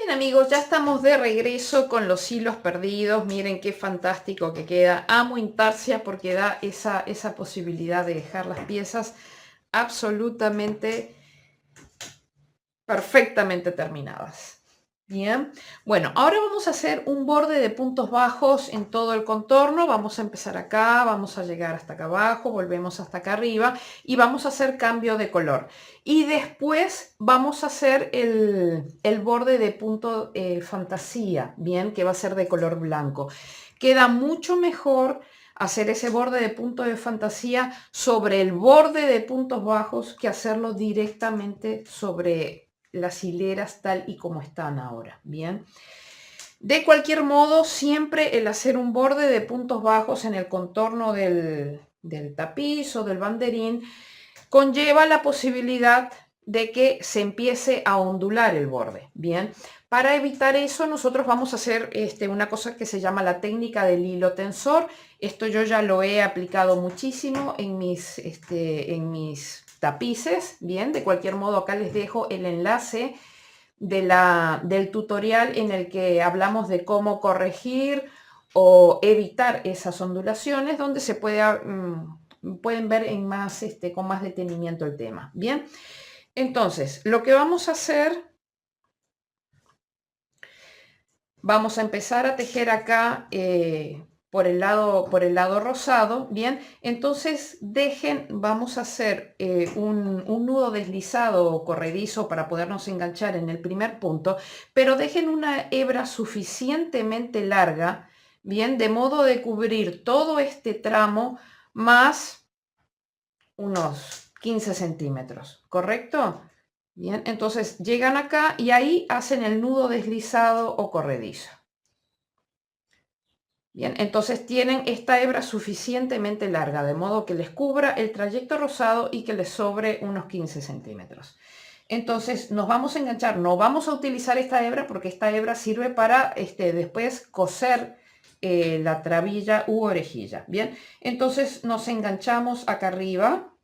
Bien amigos, ya estamos de regreso con los hilos perdidos. Miren qué fantástico que queda. Amo Intarsia porque da esa posibilidad de dejar las piezas absolutamente perfectamente terminadas. Bien, bueno, ahora vamos a hacer un borde de puntos bajos en todo el contorno. Vamos a empezar acá, vamos a llegar hasta acá abajo, volvemos hasta acá arriba y vamos a hacer cambio de color. Y después vamos a hacer el borde de punto fantasía, bien, que va a ser de color blanco. Queda mucho mejor hacer ese borde de punto de fantasía sobre el borde de puntos bajos que hacerlo directamente sobre las hileras tal y como están ahora, ¿bien? De cualquier modo, siempre el hacer un borde de puntos bajos en el contorno del tapiz o del banderín conlleva la posibilidad de que se empiece a ondular el borde, ¿bien? Para evitar eso, nosotros vamos a hacer una cosa que se llama la técnica del hilo tensor. Esto yo ya lo he aplicado muchísimo en mis tapices, ¿bien? De cualquier modo, acá les dejo el enlace del tutorial en el que hablamos de cómo corregir o evitar esas ondulaciones, donde se pueden ver con más detenimiento el tema. Bien, entonces lo que vamos a hacer, vamos a empezar a tejer acá por el lado rosado. Bien, entonces vamos a hacer un nudo deslizado o corredizo para podernos enganchar en el primer punto, pero dejen una hebra suficientemente larga, bien, de modo de cubrir todo este tramo más unos 15 centímetros, ¿correcto? Bien, entonces llegan acá y ahí hacen el nudo deslizado o corredizo. Bien, entonces tienen esta hebra suficientemente larga, de modo que les cubra el trayecto rosado y que les sobre unos 15 centímetros. Entonces nos vamos a enganchar, no vamos a utilizar esta hebra porque esta hebra sirve para después coser la trabilla u orejilla. Bien, entonces nos enganchamos acá arriba.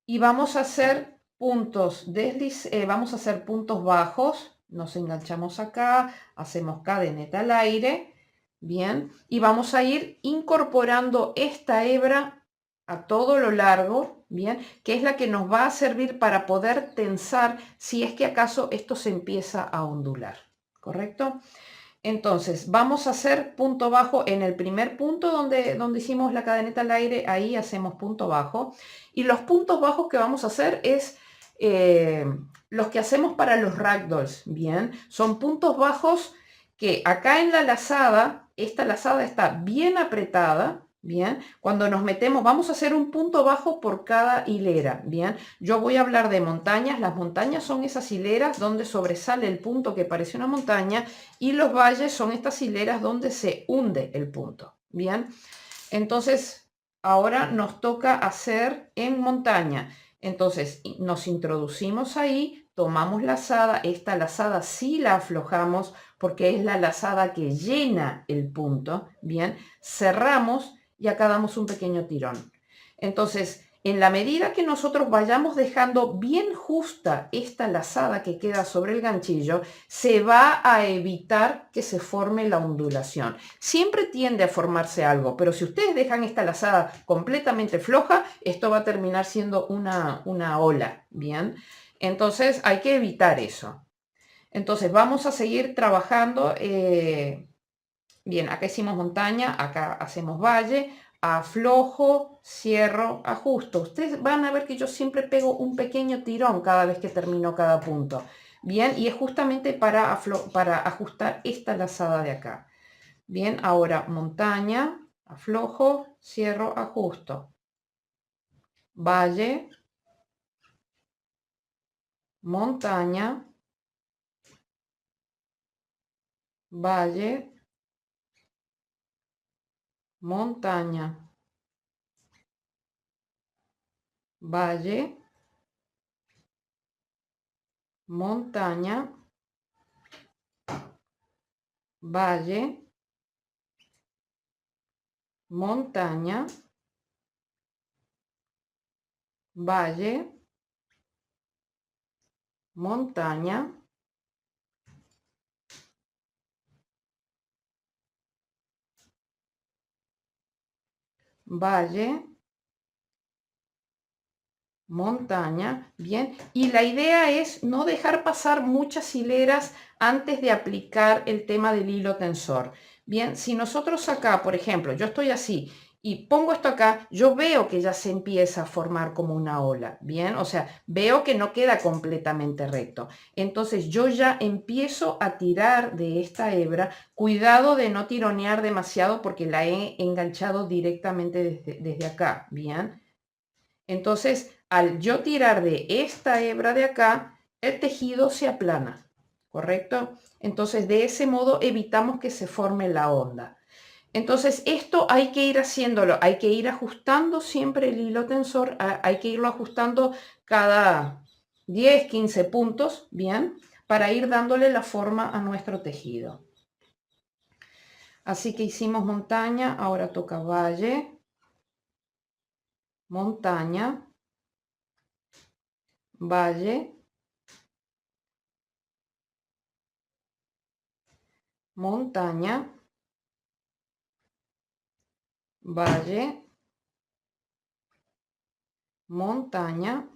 Y vamos a hacer vamos a hacer puntos bajos, nos enganchamos acá, hacemos cadeneta al aire, bien, y vamos a ir incorporando esta hebra a todo lo largo, bien, que es la que nos va a servir para poder tensar si es que acaso esto se empieza a ondular, ¿correcto? Entonces, vamos a hacer punto bajo en el primer punto donde hicimos la cadeneta al aire, ahí hacemos punto bajo. Y los puntos bajos que vamos a hacer es los que hacemos para los ragdolls, ¿bien? Son puntos bajos que acá en la lazada, esta lazada está bien apretada, ¿bien? Cuando nos metemos, vamos a hacer un punto bajo por cada hilera, ¿bien? Yo voy a hablar de montañas. Las montañas son esas hileras donde sobresale el punto que parece una montaña, y los valles son estas hileras donde se hunde el punto. Bien, entonces ahora nos toca hacer en montaña. Entonces nos introducimos ahí, tomamos lazada. Esta lazada sí la aflojamos porque es la lazada que llena el punto. Bien, cerramos y acá damos un pequeño tirón. Entonces, en la medida que nosotros vayamos dejando bien justa esta lazada que queda sobre el ganchillo, se va a evitar que se forme la ondulación. Siempre tiende a formarse algo, pero si ustedes dejan esta lazada completamente floja, esto va a terminar siendo una ola, ¿bien? Entonces hay que evitar eso. Entonces vamos a seguir trabajando. Bien, acá hicimos montaña, acá hacemos valle, aflojo, cierro, ajusto. Ustedes van a ver que yo siempre pego un pequeño tirón cada vez que termino cada punto. Bien, y es justamente para ajustar esta lazada de acá. Bien, ahora montaña, aflojo, cierro, ajusto. Valle, montaña, valle, montaña, valle, montaña, valle, montaña, valle, montaña, valle, montaña, bien. Y la idea es no dejar pasar muchas hileras antes de aplicar el tema del hilo tensor. Bien, si nosotros acá, por ejemplo, yo estoy así y pongo esto acá, yo veo que ya se empieza a formar como una ola, bien, o sea, veo que no queda completamente recto. Entonces yo ya empiezo a tirar de esta hebra, cuidado de no tironear demasiado porque la he enganchado directamente desde acá, bien. Entonces, al yo tirar de esta hebra de acá, el tejido se aplana, ¿correcto? Entonces, de ese modo evitamos que se forme la onda. Entonces, esto hay que ir haciéndolo, hay que ir ajustando siempre el hilo tensor, hay que irlo ajustando cada 10, 15 puntos, ¿bien? Para ir dándole la forma a nuestro tejido. Así que hicimos montaña, ahora toca valle, montaña, valle, montaña, valle, montaña,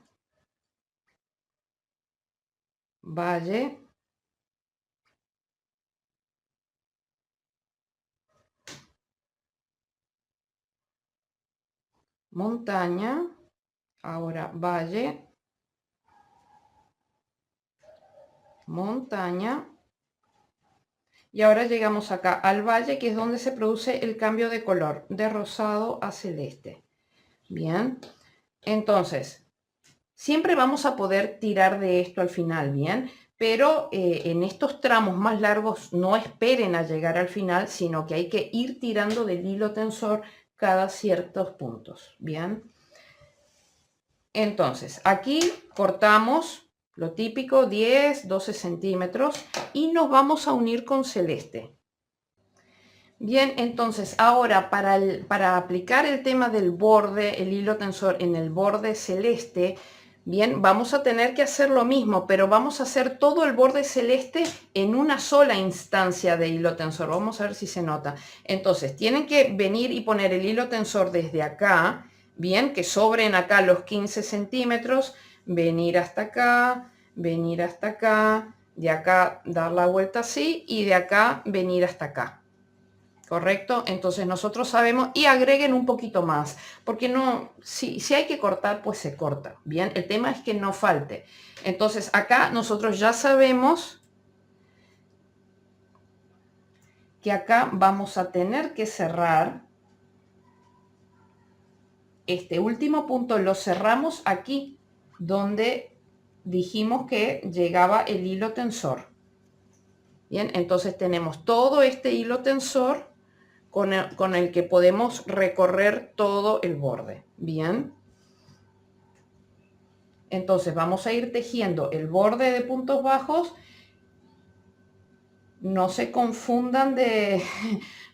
valle, montaña, ahora valle, montaña, y ahora llegamos acá al valle, que es donde se produce el cambio de color, de rosado a celeste. Bien, entonces, siempre vamos a poder tirar de esto al final, bien, pero en estos tramos más largos no esperen a llegar al final, sino que hay que ir tirando del hilo tensor cada ciertos puntos, bien. Entonces, aquí cortamos lo típico, 10, 12 centímetros, y nos vamos a unir con celeste. Bien, entonces ahora para aplicar el tema del borde, el hilo tensor en el borde celeste, bien, vamos a tener que hacer lo mismo, pero vamos a hacer todo el borde celeste en una sola instancia de hilo tensor. Vamos a ver si se nota. Entonces, tienen que venir y poner el hilo tensor desde acá, bien, que sobren acá los 15 centímetros, venir hasta acá, venir hasta acá, de acá dar la vuelta así y de acá venir hasta acá. ¿Correcto? Entonces nosotros sabemos, y agreguen un poquito más, porque no, si hay que cortar, pues se corta, ¿bien? El tema es que no falte. Entonces acá nosotros ya sabemos que acá vamos a tener que cerrar este último punto, lo cerramos aquí, donde dijimos que llegaba el hilo tensor. Bien, entonces tenemos todo este hilo tensor con el que podemos recorrer todo el borde. Bien. Entonces vamos a ir tejiendo el borde de puntos bajos. No se confundan de,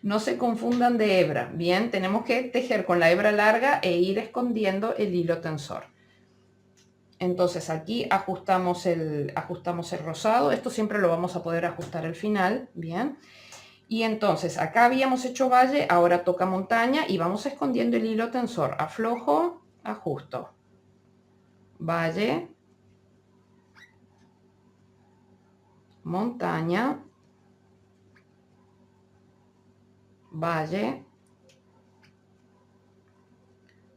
no se confundan de hebra. Bien, tenemos que tejer con la hebra larga e ir escondiendo el hilo tensor. Entonces aquí ajustamos el rosado. Esto siempre lo vamos a poder ajustar al final. Bien. Y entonces acá habíamos hecho valle, ahora toca montaña y vamos escondiendo el hilo tensor. Aflojo, ajusto. Valle, montaña, valle,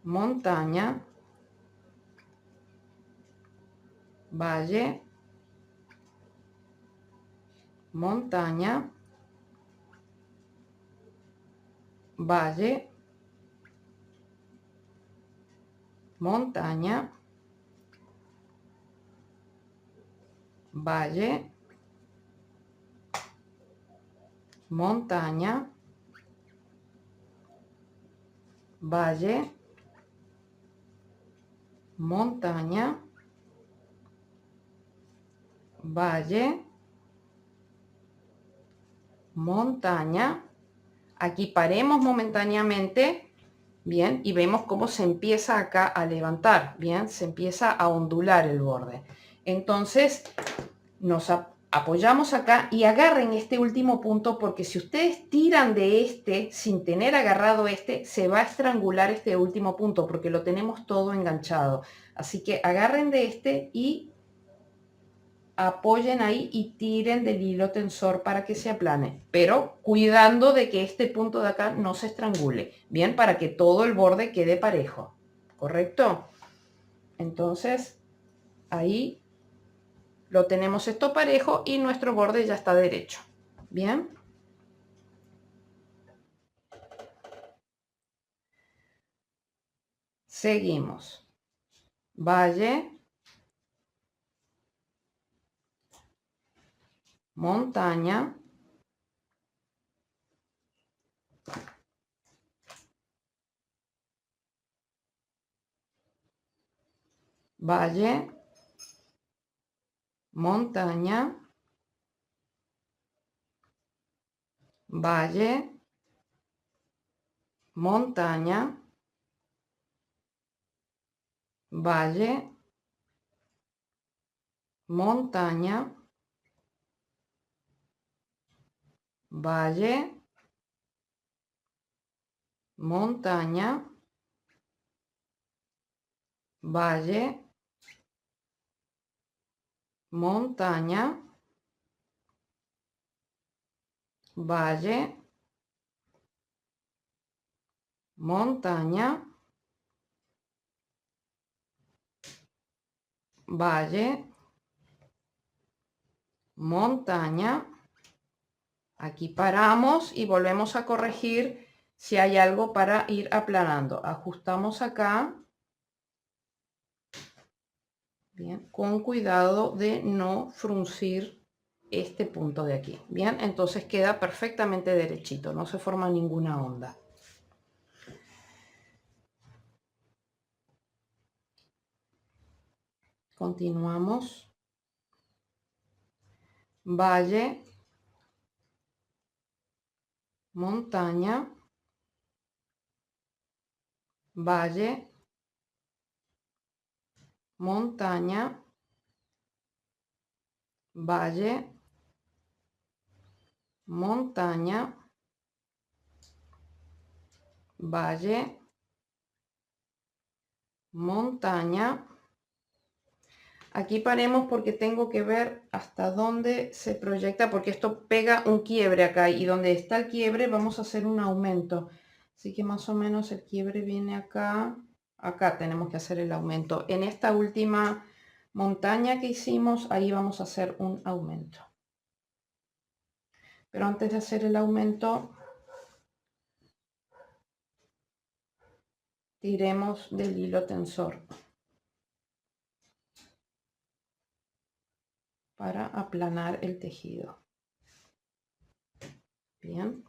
montaña, valle, montaña, valle, montaña, valle, montaña, valle, montaña, valle, montaña. Aquí paremos momentáneamente bien, y vemos cómo se empieza acá a levantar, bien, se empieza a ondular el borde. Entonces nos apoyamos acá y agarren este último punto, porque si ustedes tiran de este sin tener agarrado este, se va a estrangular este último punto porque lo tenemos todo enganchado. Así que agarren de este y apoyen ahí y tiren del hilo tensor para que se aplane, pero cuidando de que este punto de acá no se estrangule, bien, para que todo el borde quede parejo, ¿correcto? Entonces ahí lo tenemos esto parejo y nuestro borde ya está derecho, bien. Seguimos. Valle, montaña, valle, montaña, valle, montaña, valle, montaña, valle, montaña, valle, montaña, valle, montaña, valle, montaña. Aquí paramos y volvemos a corregir si hay algo para ir aplanando. Ajustamos acá. Bien, con cuidado de no fruncir este punto de aquí. Bien, entonces queda perfectamente derechito, no se forma ninguna onda. Continuamos. Valle, montaña, valle, montaña, valle, montaña, valle, montaña. Aquí paremos porque tengo que ver hasta dónde se proyecta, porque esto pega un quiebre acá y donde está el quiebre vamos a hacer un aumento. Así que más o menos el quiebre viene acá. Acá tenemos que hacer el aumento. En esta última montaña que hicimos, ahí vamos a hacer un aumento. Pero antes de hacer el aumento, tiremos del hilo tensor para aplanar el tejido. Bien.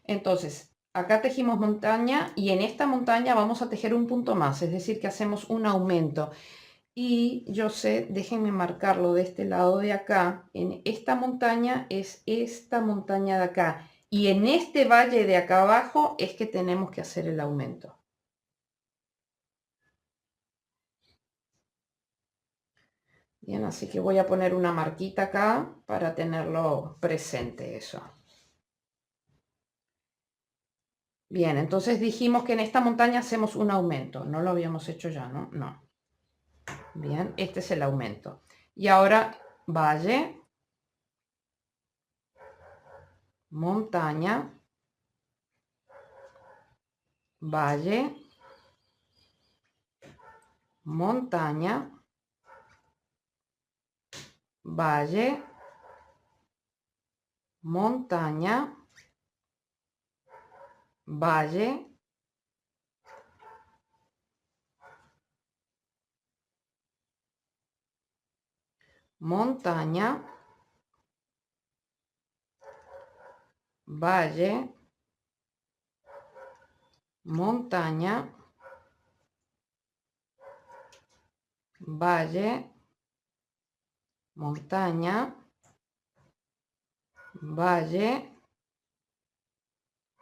Entonces, acá tejimos montaña y en esta montaña vamos a tejer un punto más, es decir, que hacemos un aumento. Y yo sé, déjenme marcarlo de este lado de acá, en esta montaña es esta montaña de acá. Y en este valle de acá abajo es que tenemos que hacer el aumento. Bien, así que voy a poner una marquita acá para tenerlo presente eso. Bien, entonces dijimos que en esta montaña hacemos un aumento. No lo habíamos hecho ya, ¿no? No. Bien, este es el aumento. Y ahora valle, montaña, valle, montaña, valle, montaña, valle, montaña, valle, montaña, valle, montaña, valle,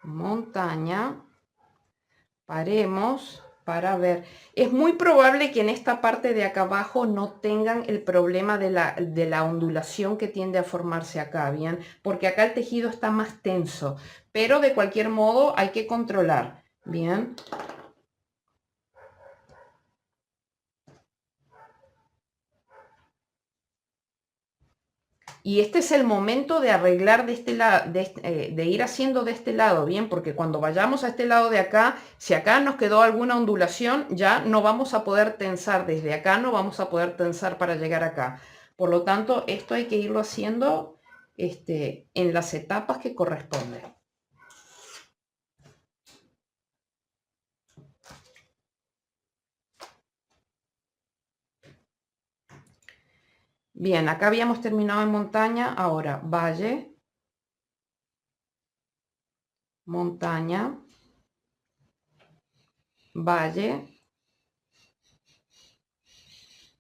montaña, Paremos para ver. Es muy probable que en esta parte de acá abajo no tengan el problema de la ondulación que tiende a formarse acá, ¿bien? Porque acá el tejido está más tenso, pero de cualquier modo hay que controlar, ¿bien? Y este es el momento de arreglar de este lado, de ir haciendo de este lado, bien, porque cuando vayamos a este lado de acá, si acá nos quedó alguna ondulación, ya no vamos a poder tensar desde acá, no vamos a poder tensar para llegar acá. Por lo tanto, esto hay que irlo haciendo en las etapas que corresponden. Bien, acá habíamos terminado en montaña, ahora valle, montaña, valle,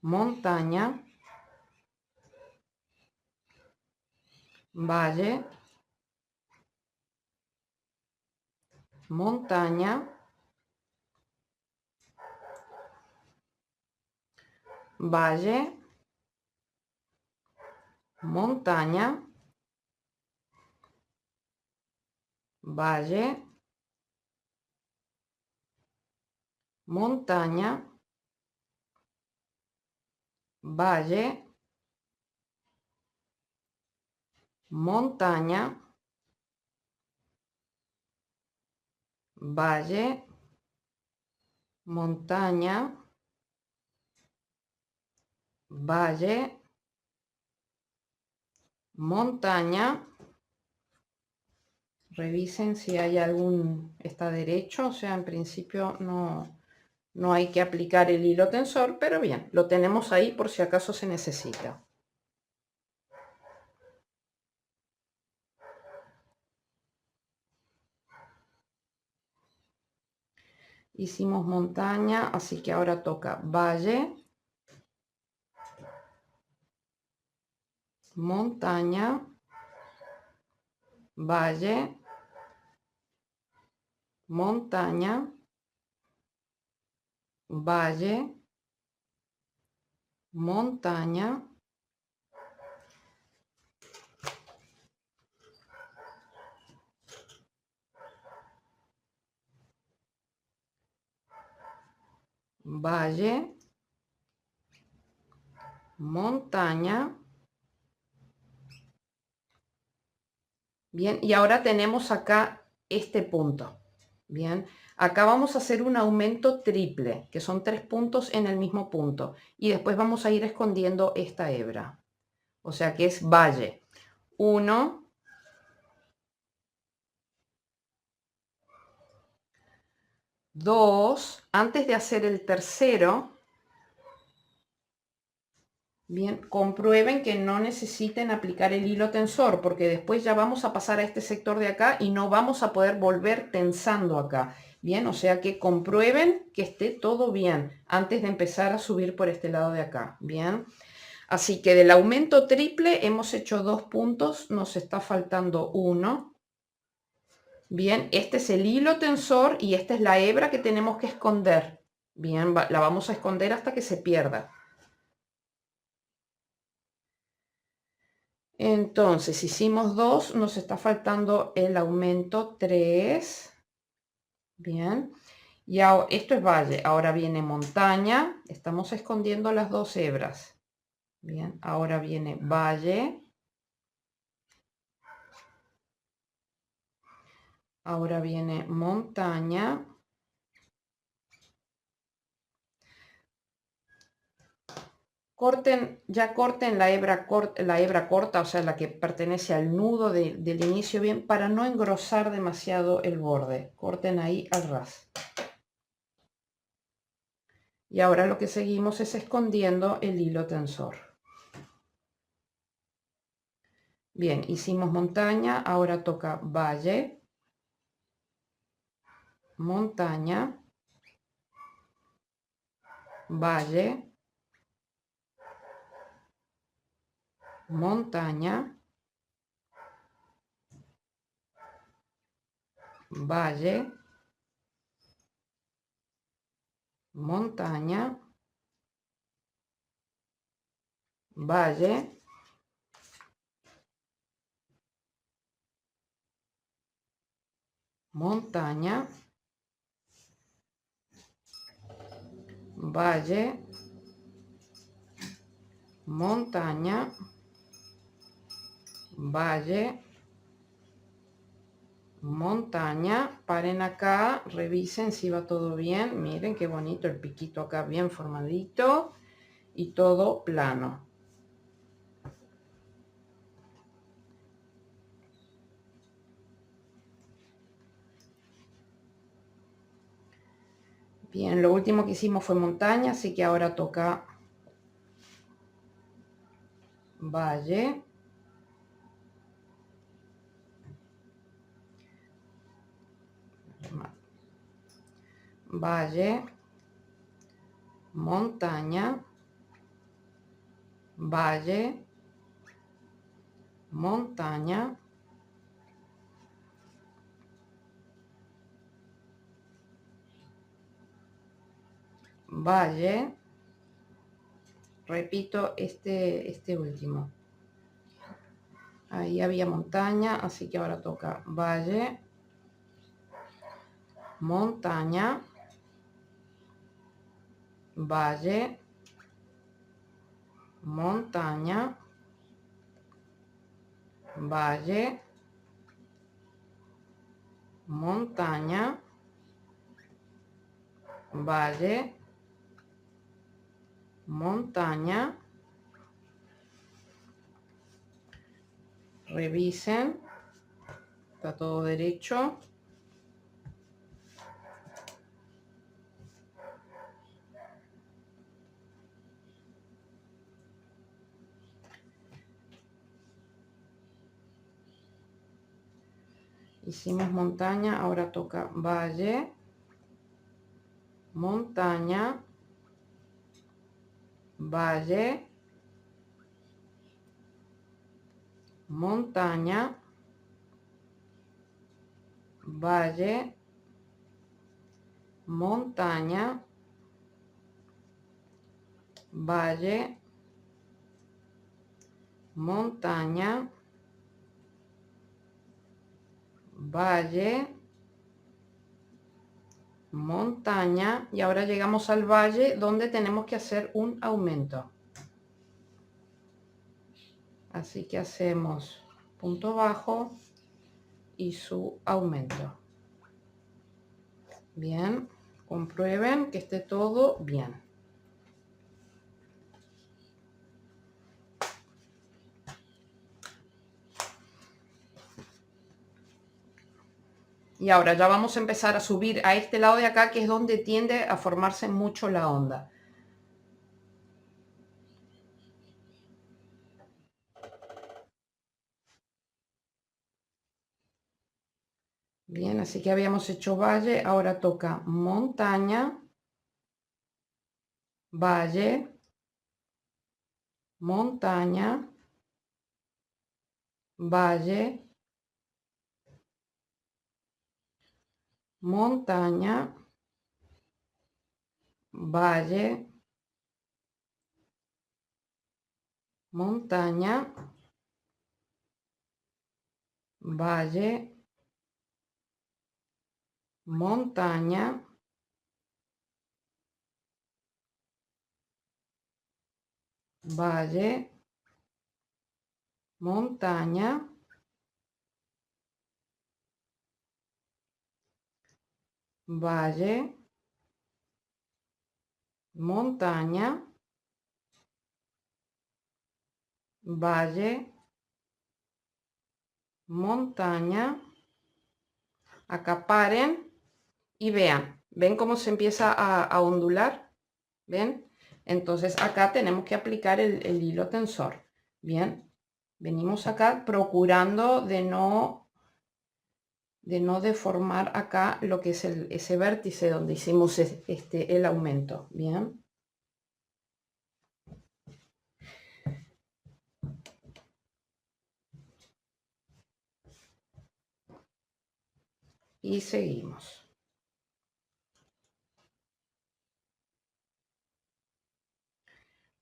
montaña, valle, montaña, valle, montaña, valle, montaña, valle, montaña, valle, montaña, valle, montaña. Revisen si hay está derecho, o sea, en principio no hay que aplicar el hilo tensor, pero bien, lo tenemos ahí por si acaso se necesita. Hicimos montaña, así que ahora toca valle, montaña, valle, montaña, valle, montaña, valle, montaña. Bien, y ahora tenemos acá este punto. Bien, acá vamos a hacer un aumento triple, que son 3 puntos en el mismo punto. Y después vamos a ir escondiendo esta hebra. O sea que es valle. 1, 2, antes de hacer el tercero, bien, comprueben que no necesiten aplicar el hilo tensor, porque después ya vamos a pasar a este sector de acá y no vamos a poder volver tensando acá. Bien, o sea que comprueben que esté todo bien antes de empezar a subir por este lado de acá. Bien, así que del aumento triple hemos hecho 2 puntos, nos está faltando 1. Bien, este es el hilo tensor y esta es la hebra que tenemos que esconder. Bien, la vamos a esconder hasta que se pierda. Entonces, hicimos 2, nos está faltando el aumento 3. Bien, y esto es valle, ahora viene montaña, estamos escondiendo las 2 hebras. Bien, ahora viene valle. Ahora viene montaña. Corten la hebra corta, o sea, la que pertenece al nudo del inicio, bien, para no engrosar demasiado el borde. Corten ahí al ras. Y ahora lo que seguimos es escondiendo el hilo tensor. Bien, hicimos montaña, ahora toca valle, montaña, valle, montaña, valle, montaña, valle, montaña, valle, montaña, valle, montaña. Paren acá, revisen si va todo bien. Miren qué bonito el piquito acá, bien formadito y todo plano. Bien, lo último que hicimos fue montaña, así que ahora toca valle, valle, montaña, valle, montaña, valle. Repito este último. Ahí había montaña, así que ahora toca valle, montaña, valle, montaña, valle, montaña, valle, montaña. Revisen, está todo derecho. Hicimos montaña, ahora toca valle, montaña, valle, montaña, valle, montaña, valle, montaña, valle, montaña. Y ahora llegamos al valle donde tenemos que hacer un aumento. Así que hacemos punto bajo y su aumento. Bien, comprueben que esté todo bien. Y ahora ya vamos a empezar a subir a este lado de acá, que es donde tiende a formarse mucho la onda. Bien, así que habíamos hecho valle, ahora toca montaña, valle, montaña, valle, montaña, valle, montaña, valle, montaña, valle, montaña, valle, montaña, valle, montaña. Acá paren y vean. ¿Ven cómo se empieza a ondular? ¿Ven? Entonces acá tenemos que aplicar el hilo tensor. Bien, venimos acá procurando de no deformar acá lo que es ese vértice donde hicimos el aumento. Bien. Y seguimos.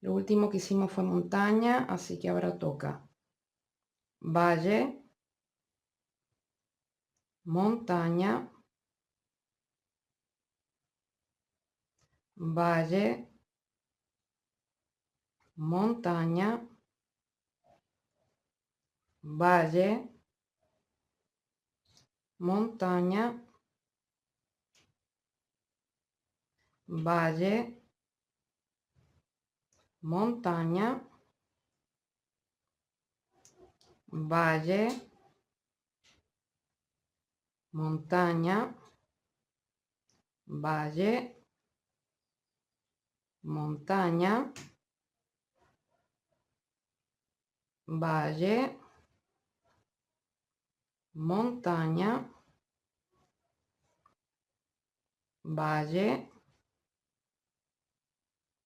Lo último que hicimos fue montaña, así que ahora toca valle, montaña, valle, montaña, valle, montaña, valle, montaña, valle, montaña, valle, montaña, valle, montaña, valle,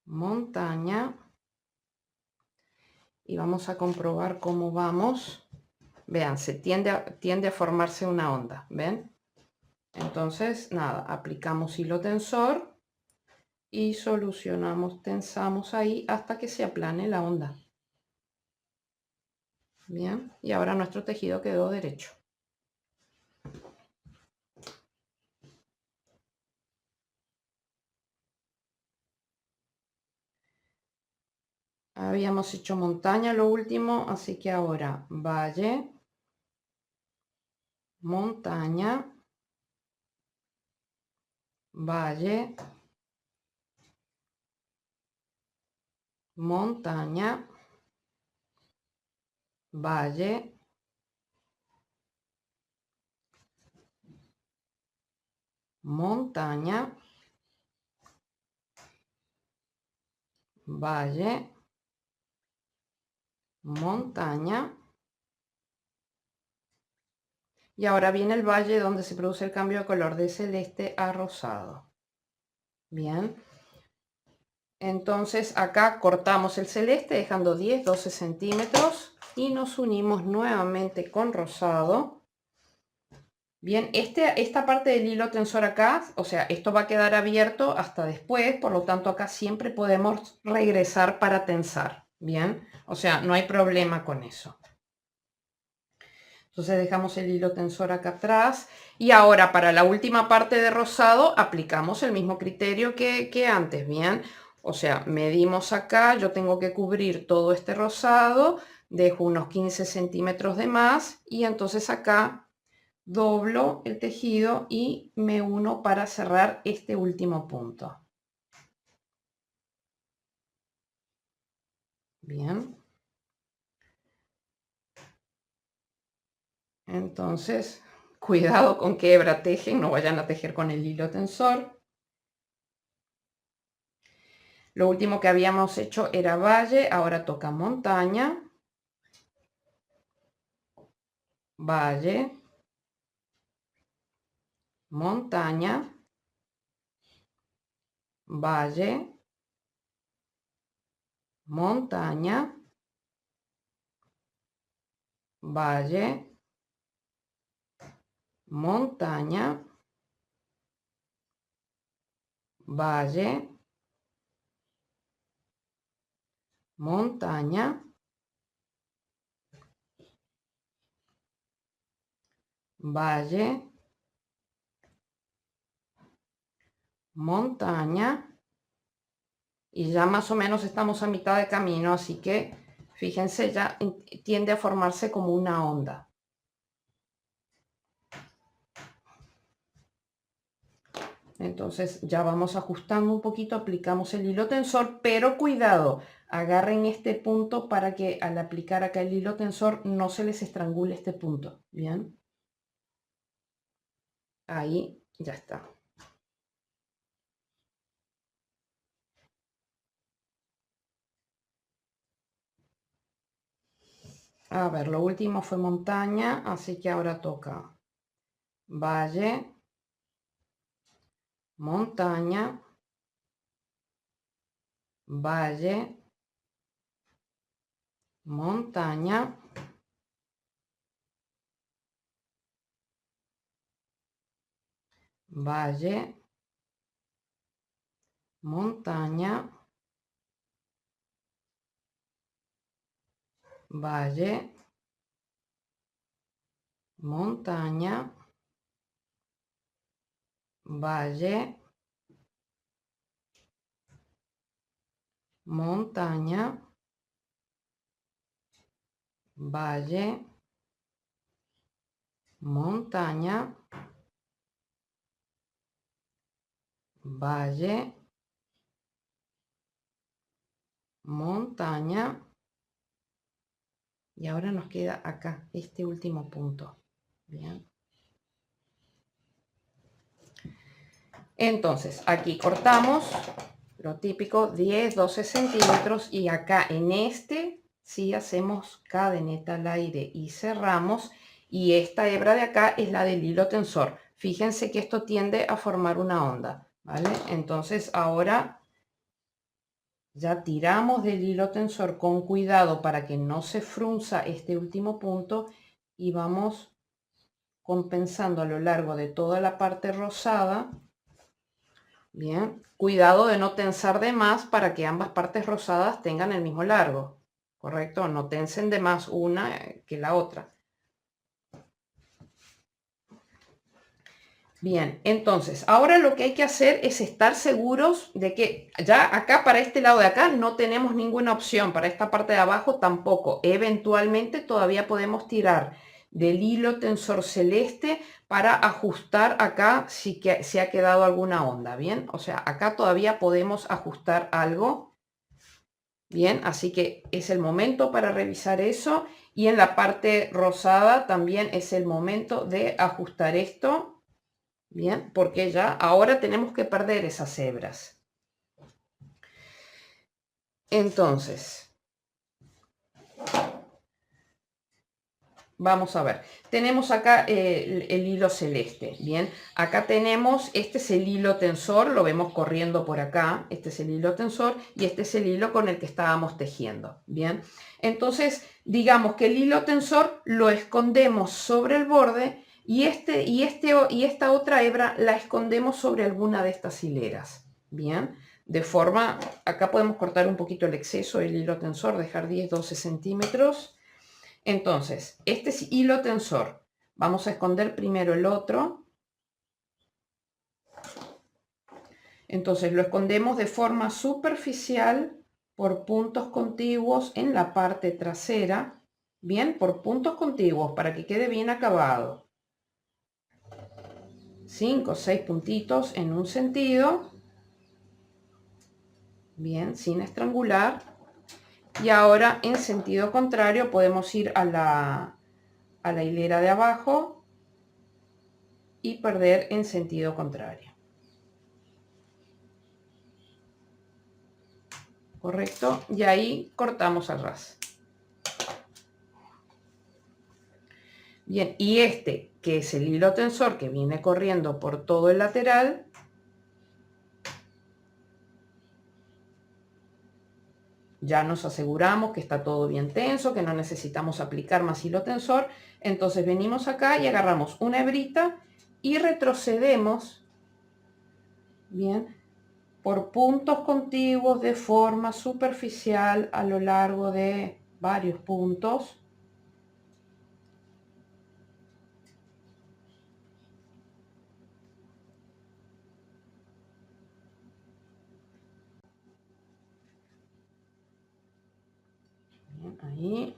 montaña. Y vamos a comprobar cómo vamos. Vean, se tiende a formarse una onda, ¿ven? Entonces, nada, aplicamos hilo tensor y solucionamos, tensamos ahí hasta que se aplane la onda. Bien, y ahora nuestro tejido quedó derecho. Habíamos hecho montaña lo último, así que ahora valle, montaña, valle, montaña, valle, montaña, valle, montaña. Y ahora viene el valle donde se produce el cambio de color de celeste a rosado. Bien. Entonces acá cortamos el celeste dejando 10-12 centímetros y nos unimos nuevamente con rosado. Bien, esta parte del hilo tensor acá, o sea, esto va a quedar abierto hasta después, por lo tanto acá siempre podemos regresar para tensar. Bien, o sea, no hay problema con eso. Entonces dejamos el hilo tensor acá atrás y ahora para la última parte de rosado aplicamos el mismo criterio que antes, ¿bien? O sea, medimos acá, yo tengo que cubrir todo este rosado, dejo unos 15 centímetros de más y entonces acá doblo el tejido y me uno para cerrar este último punto. Bien. Entonces, cuidado con que hebra tejen, no vayan a tejer con el hilo tensor. Lo último que habíamos hecho era valle, ahora toca montaña, valle, montaña, valle, montaña, valle, montaña, valle, montaña, valle, montaña, y ya más o menos estamos a mitad de camino, así que fíjense, ya tiende a formarse como una onda. Entonces ya vamos ajustando un poquito, aplicamos el hilo tensor, pero cuidado, agarren este punto para que al aplicar acá el hilo tensor no se les estrangule este punto, ¿bien? Ahí ya está. A ver, lo último fue montaña, así que ahora toca valle, montaña, valle, montaña, valle, montaña, valle, montaña, valle, montaña, valle, montaña, valle, montaña, y ahora nos queda acá este último punto. Bien. Entonces aquí cortamos lo típico 10, 12 centímetros y acá en este sí hacemos cadeneta al aire y cerramos, y esta hebra de acá es la del hilo tensor. Fíjense que esto tiende a formar una onda, ¿vale? Entonces ahora ya tiramos del hilo tensor con cuidado para que no se frunza este último punto y vamos compensando a lo largo de toda la parte rosada. Bien, cuidado de no tensar de más para que ambas partes rosadas tengan el mismo largo, ¿correcto? No tensen de más una que la otra. Bien, entonces, ahora lo que hay que hacer es estar seguros de que ya acá para este lado de acá no tenemos ninguna opción, para esta parte de abajo tampoco. Eventualmente todavía podemos tirar del hilo tensor celeste para ajustar acá si que se ha quedado alguna onda, ¿bien? O sea, acá todavía podemos ajustar algo, ¿bien? Así que es el momento para revisar eso, y en la parte rosada también es el momento de ajustar esto. Bien, porque ya ahora tenemos que perder esas hebras. Entonces, vamos a ver. Tenemos acá el hilo celeste. Bien, acá tenemos, este es el hilo tensor, lo vemos corriendo por acá. Este es el hilo tensor y este es el hilo con el que estábamos tejiendo. Bien, entonces digamos que el hilo tensor lo escondemos sobre el borde, y esta otra hebra la escondemos sobre alguna de estas hileras. Bien, de forma, acá podemos cortar un poquito el exceso del hilo tensor, dejar 10, 12 centímetros. Entonces, este es hilo tensor. Vamos a esconder primero el otro. Entonces lo escondemos de forma superficial por puntos contiguos en la parte trasera. Bien, por puntos contiguos para que quede bien acabado. 5 o 6 puntitos en un sentido, bien, sin estrangular, y ahora en sentido contrario podemos ir a la hilera de abajo y perder en sentido contrario, correcto, y ahí cortamos al ras. Bien, y este que es el hilo tensor que viene corriendo por todo el lateral, ya nos aseguramos que está todo bien tenso, que no necesitamos aplicar más hilo tensor. Entonces venimos acá y agarramos una hebrita y retrocedemos, bien, por puntos contiguos de forma superficial a lo largo de varios puntos. Bien, ahí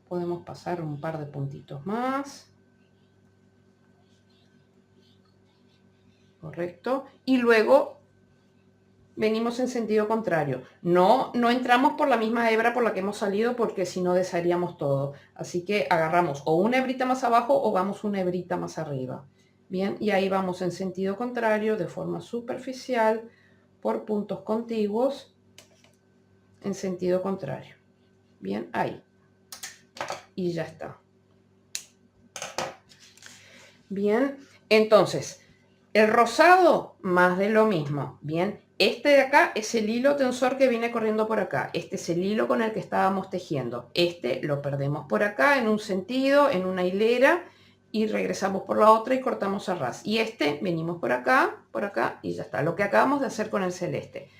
podemos pasar un par de puntitos más. Correcto. Y luego venimos en sentido contrario. No entramos por la misma hebra por la que hemos salido, porque si no desharíamos todo. Así que agarramos o una hebrita más abajo o vamos una hebrita más arriba. Bien, y ahí vamos en sentido contrario de forma superficial por puntos contiguos en sentido contrario. Bien, ahí. Y ya está. Bien, entonces, el rosado, más de lo mismo. Bien, este de acá es el hilo tensor que viene corriendo por acá. Este es el hilo con el que estábamos tejiendo. Este lo perdemos por acá en un sentido, en una hilera, y regresamos por la otra y cortamos a ras. Y este venimos por acá y ya está. Lo que acabamos de hacer con el celeste.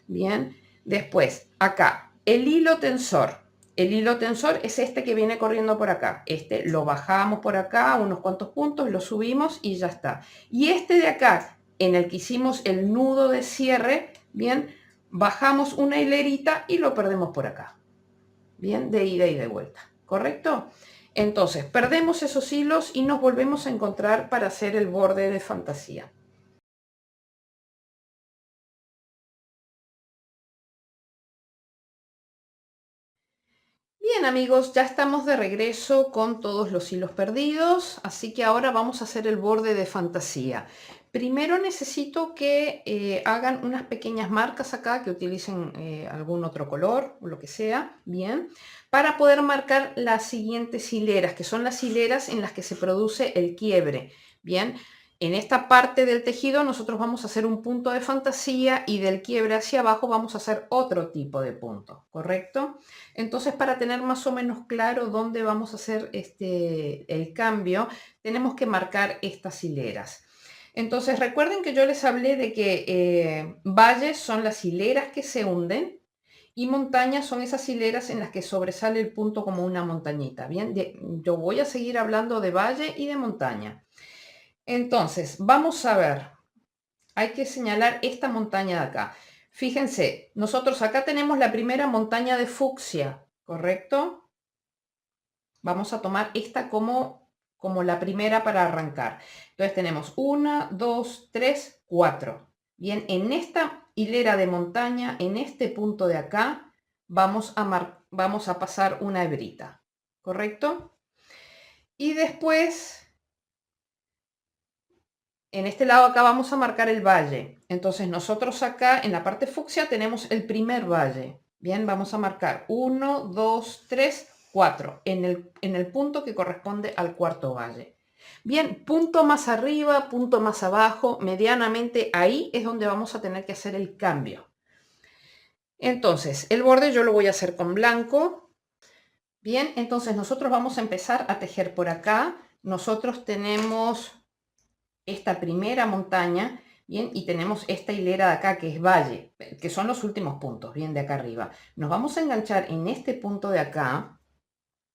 Bien, después acá el hilo tensor. El hilo tensor es este que viene corriendo por acá. Este lo bajamos por acá unos cuantos puntos, lo subimos y ya está. Y este de acá, en el que hicimos el nudo de cierre, bien, bajamos una hilerita y lo perdemos por acá. Bien, de ida y de vuelta, ¿correcto? Entonces, perdemos esos hilos y nos volvemos a encontrar para hacer el borde de fantasía. Bien amigos, ya estamos de regreso con todos los hilos perdidos, así que ahora vamos a hacer el borde de fantasía. Primero necesito que hagan unas pequeñas marcas acá, que utilicen algún otro color o lo que sea, bien, para poder marcar las siguientes hileras, que son las hileras en las que se produce el quiebre, bien. En esta parte del tejido nosotros vamos a hacer un punto de fantasía y del quiebre hacia abajo vamos a hacer otro tipo de punto, ¿correcto? Entonces, para tener más o menos claro dónde vamos a hacer el cambio, tenemos que marcar estas hileras. Entonces, recuerden que yo les hablé de que valles son las hileras que se hunden y montañas son esas hileras en las que sobresale el punto como una montañita. Bien, yo voy a seguir hablando de valle y de montaña. Entonces, vamos a ver. Hay que señalar esta montaña de acá. Fíjense, nosotros acá tenemos la primera montaña de fucsia, ¿correcto? Vamos a tomar esta como la primera para arrancar. Entonces tenemos 1, 2, 3, 4. Bien, en esta hilera de montaña, en este punto de acá, vamos a pasar una hebrita, ¿correcto? Y después en este lado acá vamos a marcar el valle. Entonces nosotros acá en la parte fucsia tenemos el primer valle. Bien, vamos a marcar 1, 2, 3, 4 en el punto que corresponde al cuarto valle. Bien, punto más arriba, punto más abajo, medianamente ahí es donde vamos a tener que hacer el cambio. Entonces, el borde yo lo voy a hacer con blanco. Bien, entonces nosotros vamos a empezar a tejer por acá. Nosotros tenemos esta primera montaña, bien, y tenemos esta hilera de acá que es valle, que son los últimos puntos, bien, de acá arriba. Nos vamos a enganchar en este punto de acá,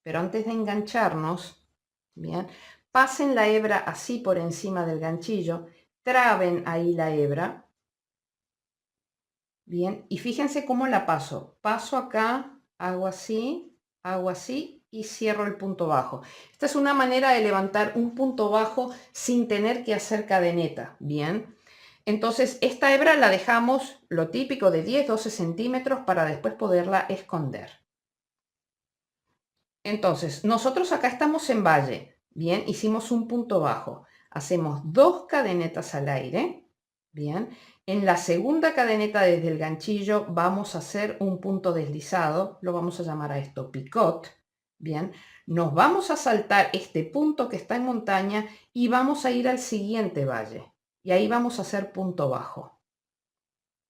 pero antes de engancharnos, bien, pasen la hebra así por encima del ganchillo, traben ahí la hebra, bien, y fíjense cómo la paso. Paso acá, hago así y cierro el punto bajo. Esta es una manera de levantar un punto bajo sin tener que hacer cadeneta, bien. Entonces esta hebra la dejamos lo típico de 10-12 centímetros para después poderla esconder. Entonces nosotros acá estamos en valle, bien, hicimos un punto bajo, hacemos 2 cadenetas al aire, bien. En la segunda cadeneta desde el ganchillo vamos a hacer un punto deslizado, lo vamos a llamar a esto picot, bien. Nos vamos a saltar este punto que está en montaña y vamos a ir al siguiente valle y ahí vamos a hacer punto bajo,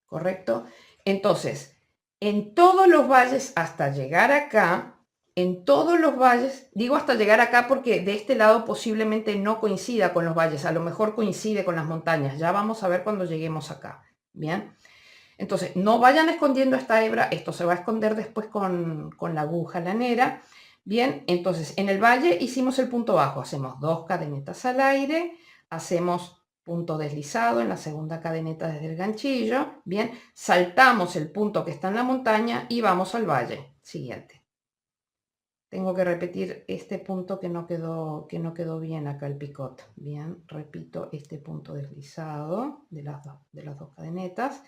¿correcto? Entonces, en todos los valles hasta llegar acá, en todos los valles, digo hasta llegar acá porque de este lado posiblemente no coincida con los valles, a lo mejor coincide con las montañas, ya vamos a ver cuando lleguemos acá, ¿bien? Entonces, no vayan escondiendo esta hebra, esto se va a esconder después con la aguja lanera, ¿bien? Entonces, en el valle hicimos el punto bajo, hacemos 2 cadenetas al aire, hacemos punto deslizado en la segunda cadeneta desde el ganchillo, bien, saltamos el punto que está en la montaña y vamos al valle siguiente. Tengo que repetir este punto que no quedó bien acá el picot. Bien, repito este punto deslizado de las dos cadenetas.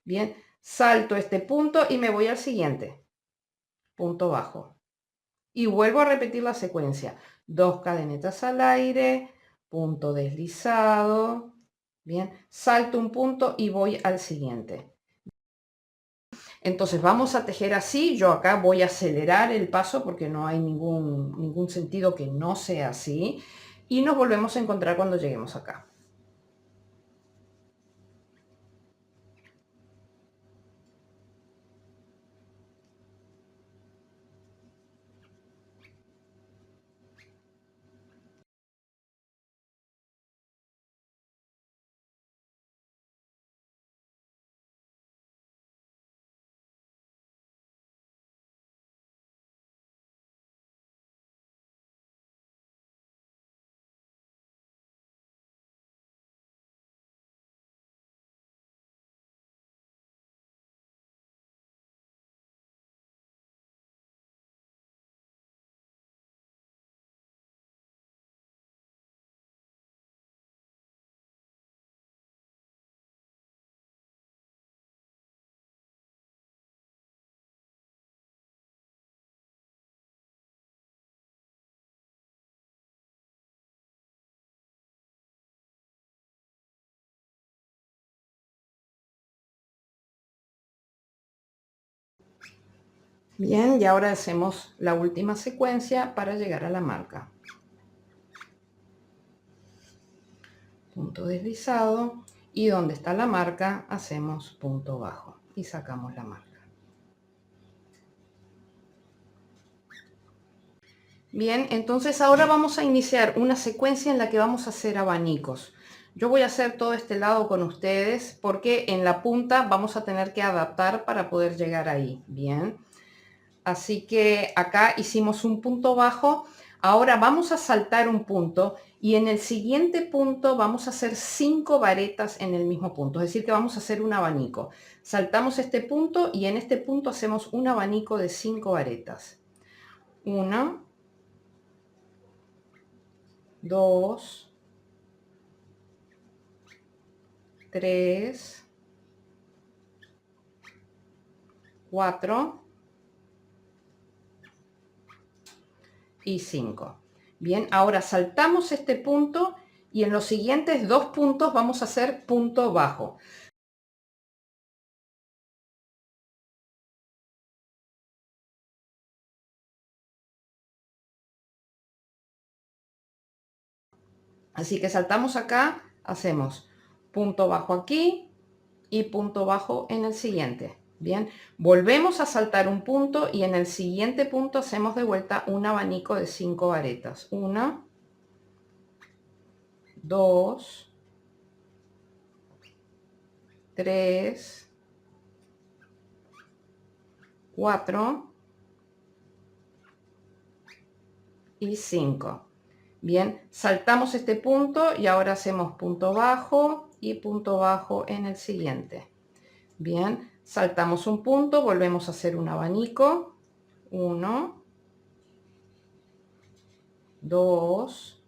Bien, salto este punto y me voy al siguiente. Punto bajo. Y vuelvo a repetir la secuencia. 2 cadenetas al aire, punto deslizado. Bien, salto un punto y voy al siguiente. Entonces vamos a tejer así. Yo acá voy a acelerar el paso porque no hay ningún sentido que no sea así. Y nos volvemos a encontrar cuando lleguemos acá. Bien, y ahora hacemos la última secuencia para llegar a la marca. Punto deslizado y donde está la marca hacemos punto bajo y sacamos la marca. Bien, entonces ahora vamos a iniciar una secuencia en la que vamos a hacer abanicos. Yo voy a hacer todo este lado con ustedes porque en la punta vamos a tener que adaptar para poder llegar ahí. Bien, así que acá hicimos un punto bajo. Ahora vamos a saltar un punto y en el siguiente punto vamos a hacer 5 varetas en el mismo punto. Es decir, que vamos a hacer un abanico. Saltamos este punto y en este punto hacemos un abanico de 5 varetas. 1, 2, 3, 4 y 5. Bien, ahora saltamos este punto y en los siguientes 2 puntos vamos a hacer punto bajo. Así que saltamos acá, hacemos punto bajo aquí y punto bajo en el siguiente. Bien, volvemos a saltar un punto y en el siguiente punto hacemos de vuelta un abanico de 5 varetas. 1, 2, 3, 4 y 5. Bien, saltamos este punto y ahora hacemos punto bajo y punto bajo en el siguiente. Bien, saltamos un punto, volvemos a hacer un abanico. 1, 2,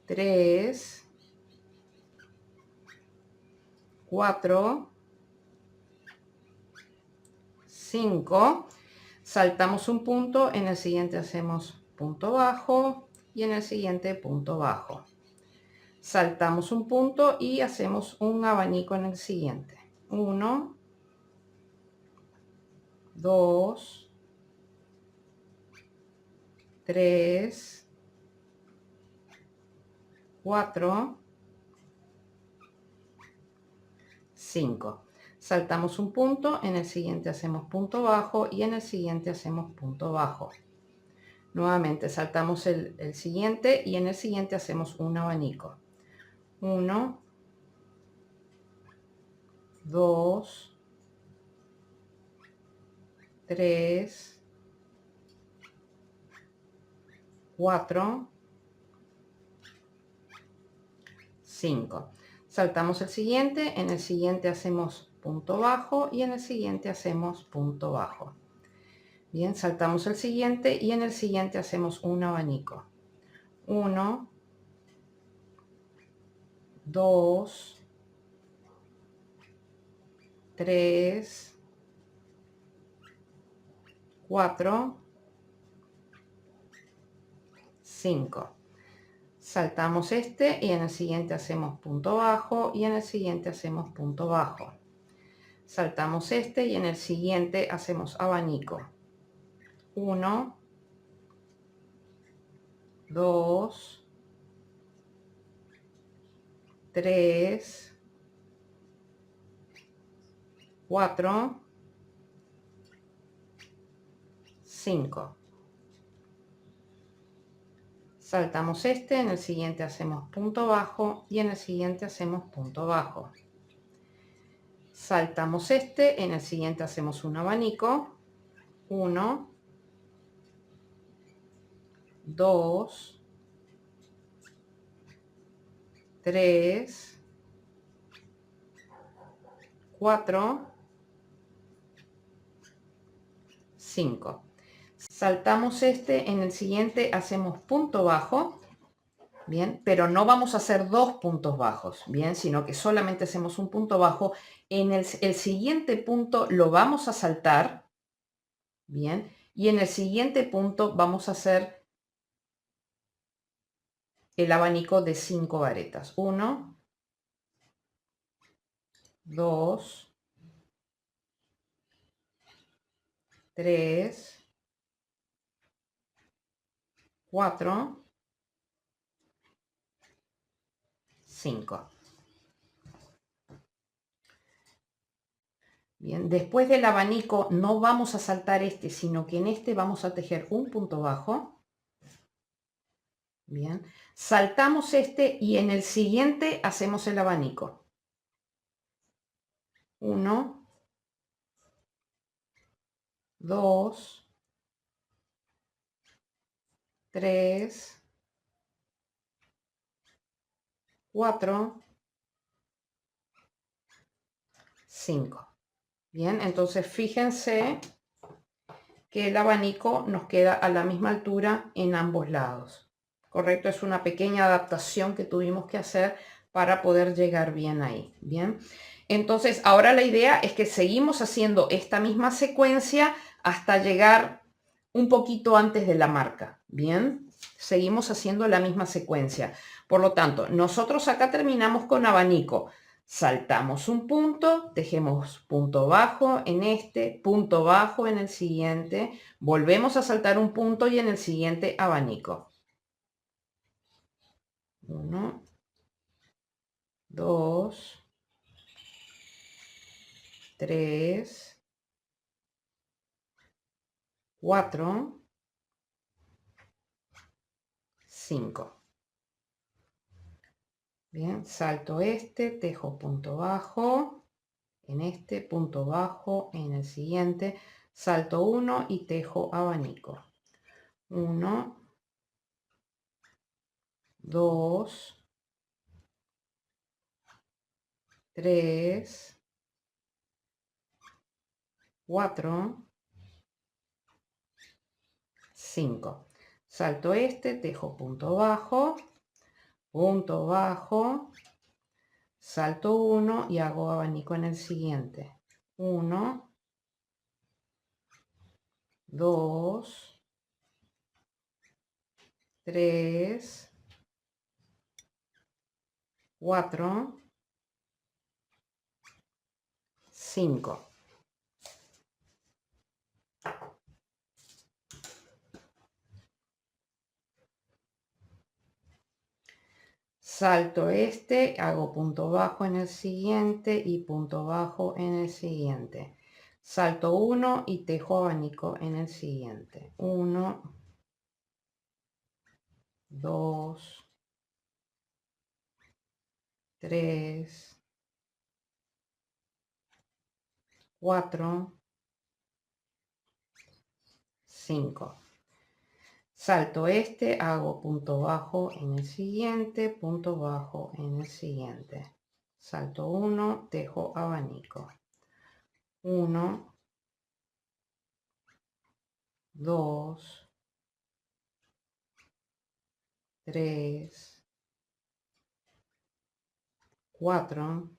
3, 4, 5. Saltamos un punto, en el siguiente hacemos punto bajo y en el siguiente punto bajo. Saltamos un punto y hacemos un abanico en el siguiente. 1, 2, 3, 4, 5. Saltamos un punto, en el siguiente hacemos punto bajo y en el siguiente hacemos punto bajo. Nuevamente saltamos el siguiente y en el siguiente hacemos un abanico. 1, 2, 3, 4, 5. Saltamos el siguiente, en el siguiente hacemos punto bajo y en el siguiente hacemos punto bajo. Bien, saltamos el siguiente y en el siguiente hacemos un abanico. 1, 2, 3, 4, 5. Saltamos este y en el siguiente hacemos punto bajo y en el siguiente hacemos punto bajo. Saltamos este y en el siguiente hacemos abanico. 1, 2, 3, 4, 5. Saltamos este, en el siguiente hacemos punto bajo y en el siguiente hacemos punto bajo. Saltamos este, en el siguiente hacemos un abanico. 1, 2, 3, 4, 5. Saltamos este, en el siguiente hacemos punto bajo, bien, pero no vamos a hacer 2 puntos bajos, bien, sino que solamente hacemos un punto bajo. En el siguiente punto lo vamos a saltar, bien, y en el siguiente punto vamos a hacer el abanico de 5 varetas. 1, 2, 3, 4, 5. Bien, después del abanico no vamos a saltar este, sino que en este vamos a tejer un punto bajo. Bien, saltamos este y en el siguiente hacemos el abanico. 1, 2, 3, 4, 5. Bien, entonces fíjense que el abanico nos queda a la misma altura en ambos lados. Correcto, es una pequeña adaptación que tuvimos que hacer para poder llegar bien ahí. Bien, entonces ahora la idea es que seguimos haciendo esta misma secuencia hasta llegar un poquito antes de la marca. Bien, seguimos haciendo la misma secuencia. Por lo tanto, nosotros acá terminamos con abanico. Saltamos un punto, tejemos punto bajo en este, punto bajo en el siguiente, volvemos a saltar un punto y en el siguiente abanico. 1, 2, 3, 4, 5. Bien, salto este, tejo punto bajo en este, punto bajo en el siguiente, salto 1 y tejo abanico. 1, 2, 3, 4, 5. Salto este, tejo punto bajo, salto 1 y hago abanico en el siguiente. 1, 2, 3, 4, 5. Salto este, hago punto bajo en el siguiente y punto bajo en el siguiente. Salto 1 y tejo abanico en el siguiente. 1, 2, 3, 4, 5. Salto este, hago punto bajo en el siguiente, punto bajo en el siguiente. Salto 1, tejo abanico. 1, 2, 3, 4,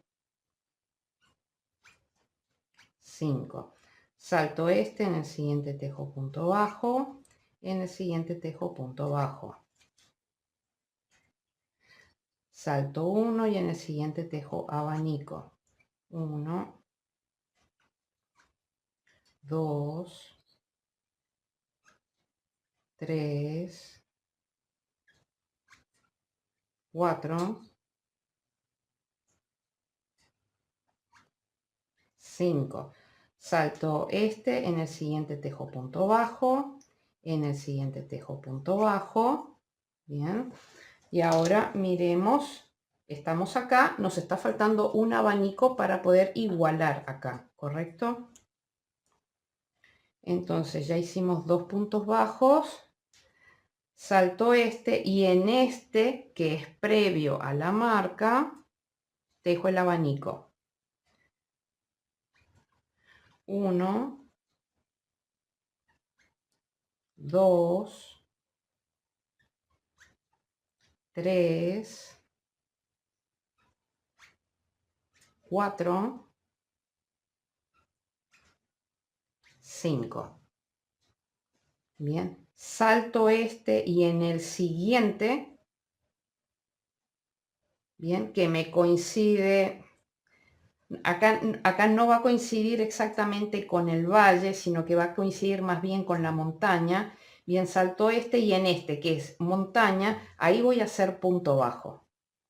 5. Salto este, en el siguiente tejo punto bajo, en el siguiente tejo punto bajo. Salto 1 y en el siguiente tejo abanico. 1, 2, 3, 4, 5. Salto este, en el siguiente tejo punto bajo, en el siguiente tejo punto bajo. Bien. Y ahora miremos, estamos acá, nos está faltando un abanico para poder igualar acá, ¿correcto? Entonces ya hicimos 2 puntos bajos, salto este y en este, que es previo a la marca, tejo el abanico. 1, 2, 3, 4, 5. Bien, salto este y en el siguiente, bien, que me coincide, Acá no va a coincidir exactamente con el valle, sino que va a coincidir más bien con la montaña. Bien, salto este y en este, que es montaña, ahí voy a hacer punto bajo.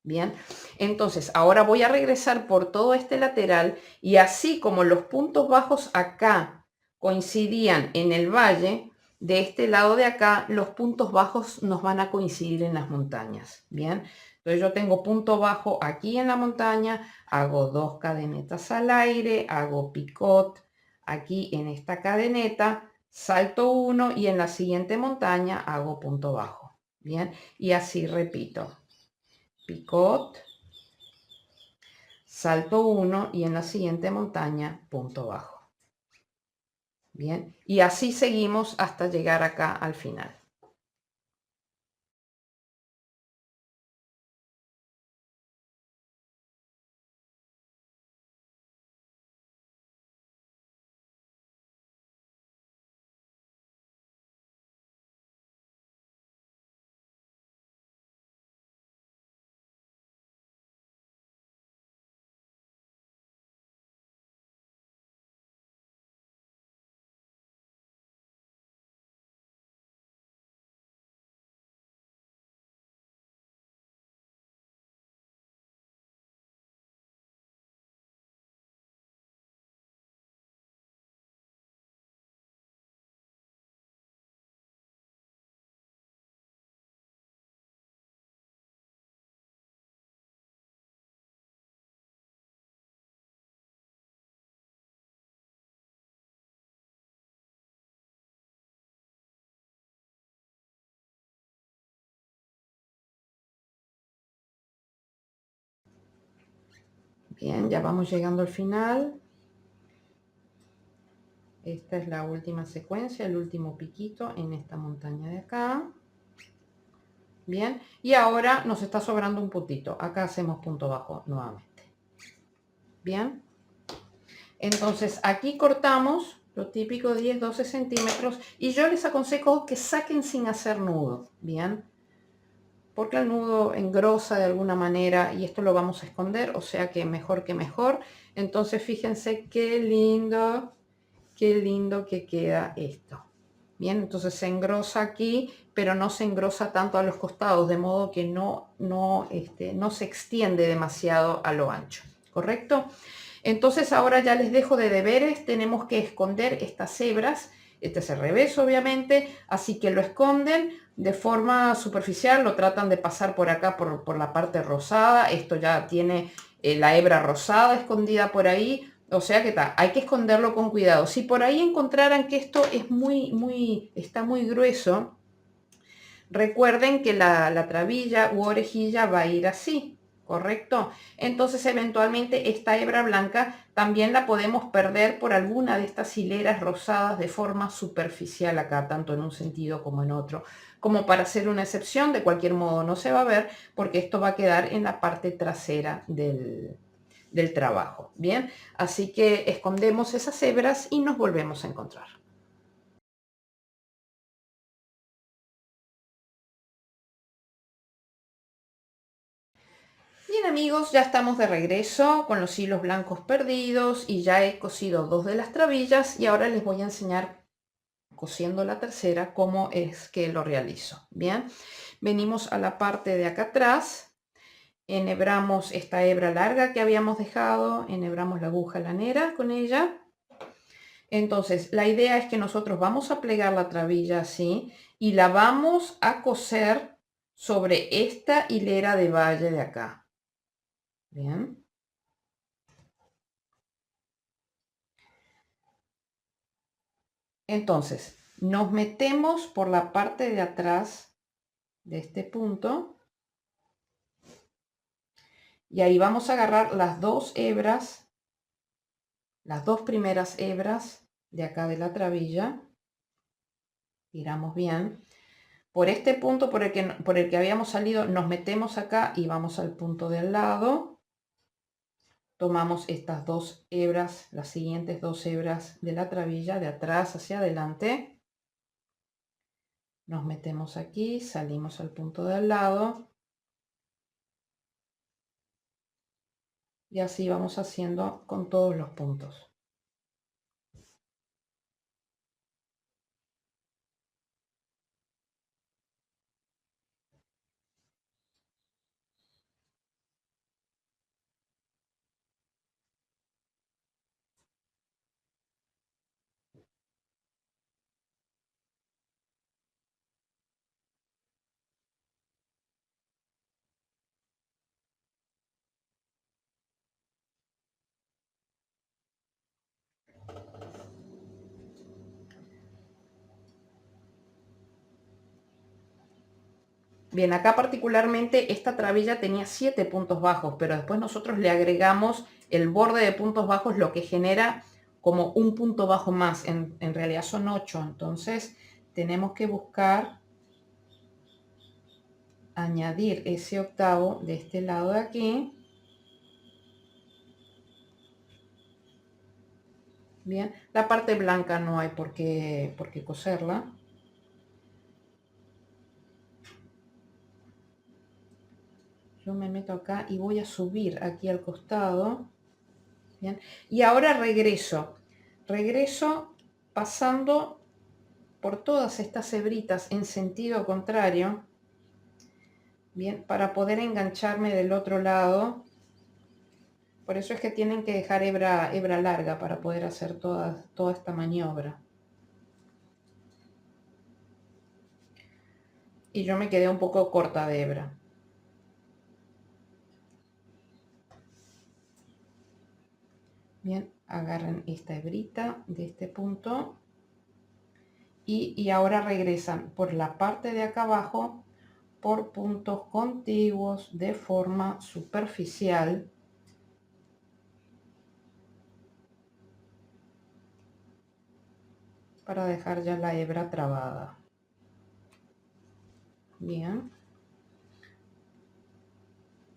Bien, entonces ahora voy a regresar por todo este lateral y así como los puntos bajos acá coincidían en el valle, de este lado de acá los puntos bajos nos van a coincidir en las montañas. Bien, entonces yo tengo punto bajo aquí en la montaña, hago 2 cadenetas al aire, hago picot aquí en esta cadeneta, salto 1 y en la siguiente montaña hago punto bajo. Bien, y así repito. Picot, salto 1 y en la siguiente montaña punto bajo. Bien, y así seguimos hasta llegar acá al final. Bien, ya vamos llegando al final. Esta es la última secuencia, el último piquito en esta montaña de acá. Bien, y ahora nos está sobrando un puntito. Acá hacemos punto bajo nuevamente. Bien, entonces aquí cortamos lo típico 10-12 centímetros y yo les aconsejo que saquen sin hacer nudo. Bien, porque el nudo engrosa de alguna manera y esto lo vamos a esconder, o sea que mejor que mejor. Entonces fíjense qué lindo que queda esto. Bien, entonces se engrosa aquí, pero no se engrosa tanto a los costados, de modo que no se extiende demasiado a lo ancho, ¿correcto? Entonces ahora ya les dejo de deberes, tenemos que esconder estas hebras, este es el revés obviamente, así que lo esconden de forma superficial, lo tratan de pasar por acá por la parte rosada, esto ya tiene la hebra rosada escondida por ahí, o sea que hay que esconderlo con cuidado. Si por ahí encontraran que esto es está muy grueso, recuerden que la trabilla u orejilla va a ir así, ¿correcto? Entonces eventualmente esta hebra blanca también la podemos perder por alguna de estas hileras rosadas de forma superficial acá, tanto en un sentido como en otro. Como para hacer una excepción, de cualquier modo no se va a ver porque esto va a quedar en la parte trasera del trabajo. Bien, así que escondemos esas hebras y nos volvemos a encontrar. Bien amigos, ya estamos de regreso con los hilos blancos perdidos y ya he cosido 2 de las trabillas y ahora les voy a enseñar cosiendo la tercera cómo es que lo realizo. Bien, venimos a la parte de acá atrás, enhebramos esta hebra larga que habíamos dejado, enhebramos la aguja lanera con ella. Entonces la idea es que nosotros vamos a plegar la trabilla así y la vamos a coser sobre esta hilera de valle de acá. Bien. Entonces, nos metemos por la parte de atrás de este punto y ahí vamos a agarrar las 2 hebras, las 2 primeras hebras de acá de la trabilla. Tiramos bien. Por este punto por el que habíamos salido, nos metemos acá y vamos al punto de al lado. Tomamos estas 2 hebras, las siguientes 2 hebras de la trabilla, de atrás hacia adelante. Nos metemos aquí, salimos al punto de al lado. Y así vamos haciendo con todos los puntos. Bien, acá particularmente esta trabilla tenía 7 puntos bajos, pero después nosotros le agregamos el borde de puntos bajos, lo que genera como un punto bajo más. En realidad son 8, entonces tenemos que buscar añadir ese octavo de este lado de aquí. Bien, la parte blanca no hay por qué coserla. Yo me meto acá y voy a subir aquí al costado. Bien, y ahora regreso pasando por todas estas hebritas en sentido contrario, bien, para poder engancharme del otro lado. Por eso es que tienen que dejar hebra larga para poder hacer toda esta maniobra. Y yo me quedé un poco corta de hebra. Bien, agarren esta hebrita de este punto y ahora regresan por la parte de acá abajo por puntos contiguos de forma superficial, para dejar ya la hebra trabada. Bien.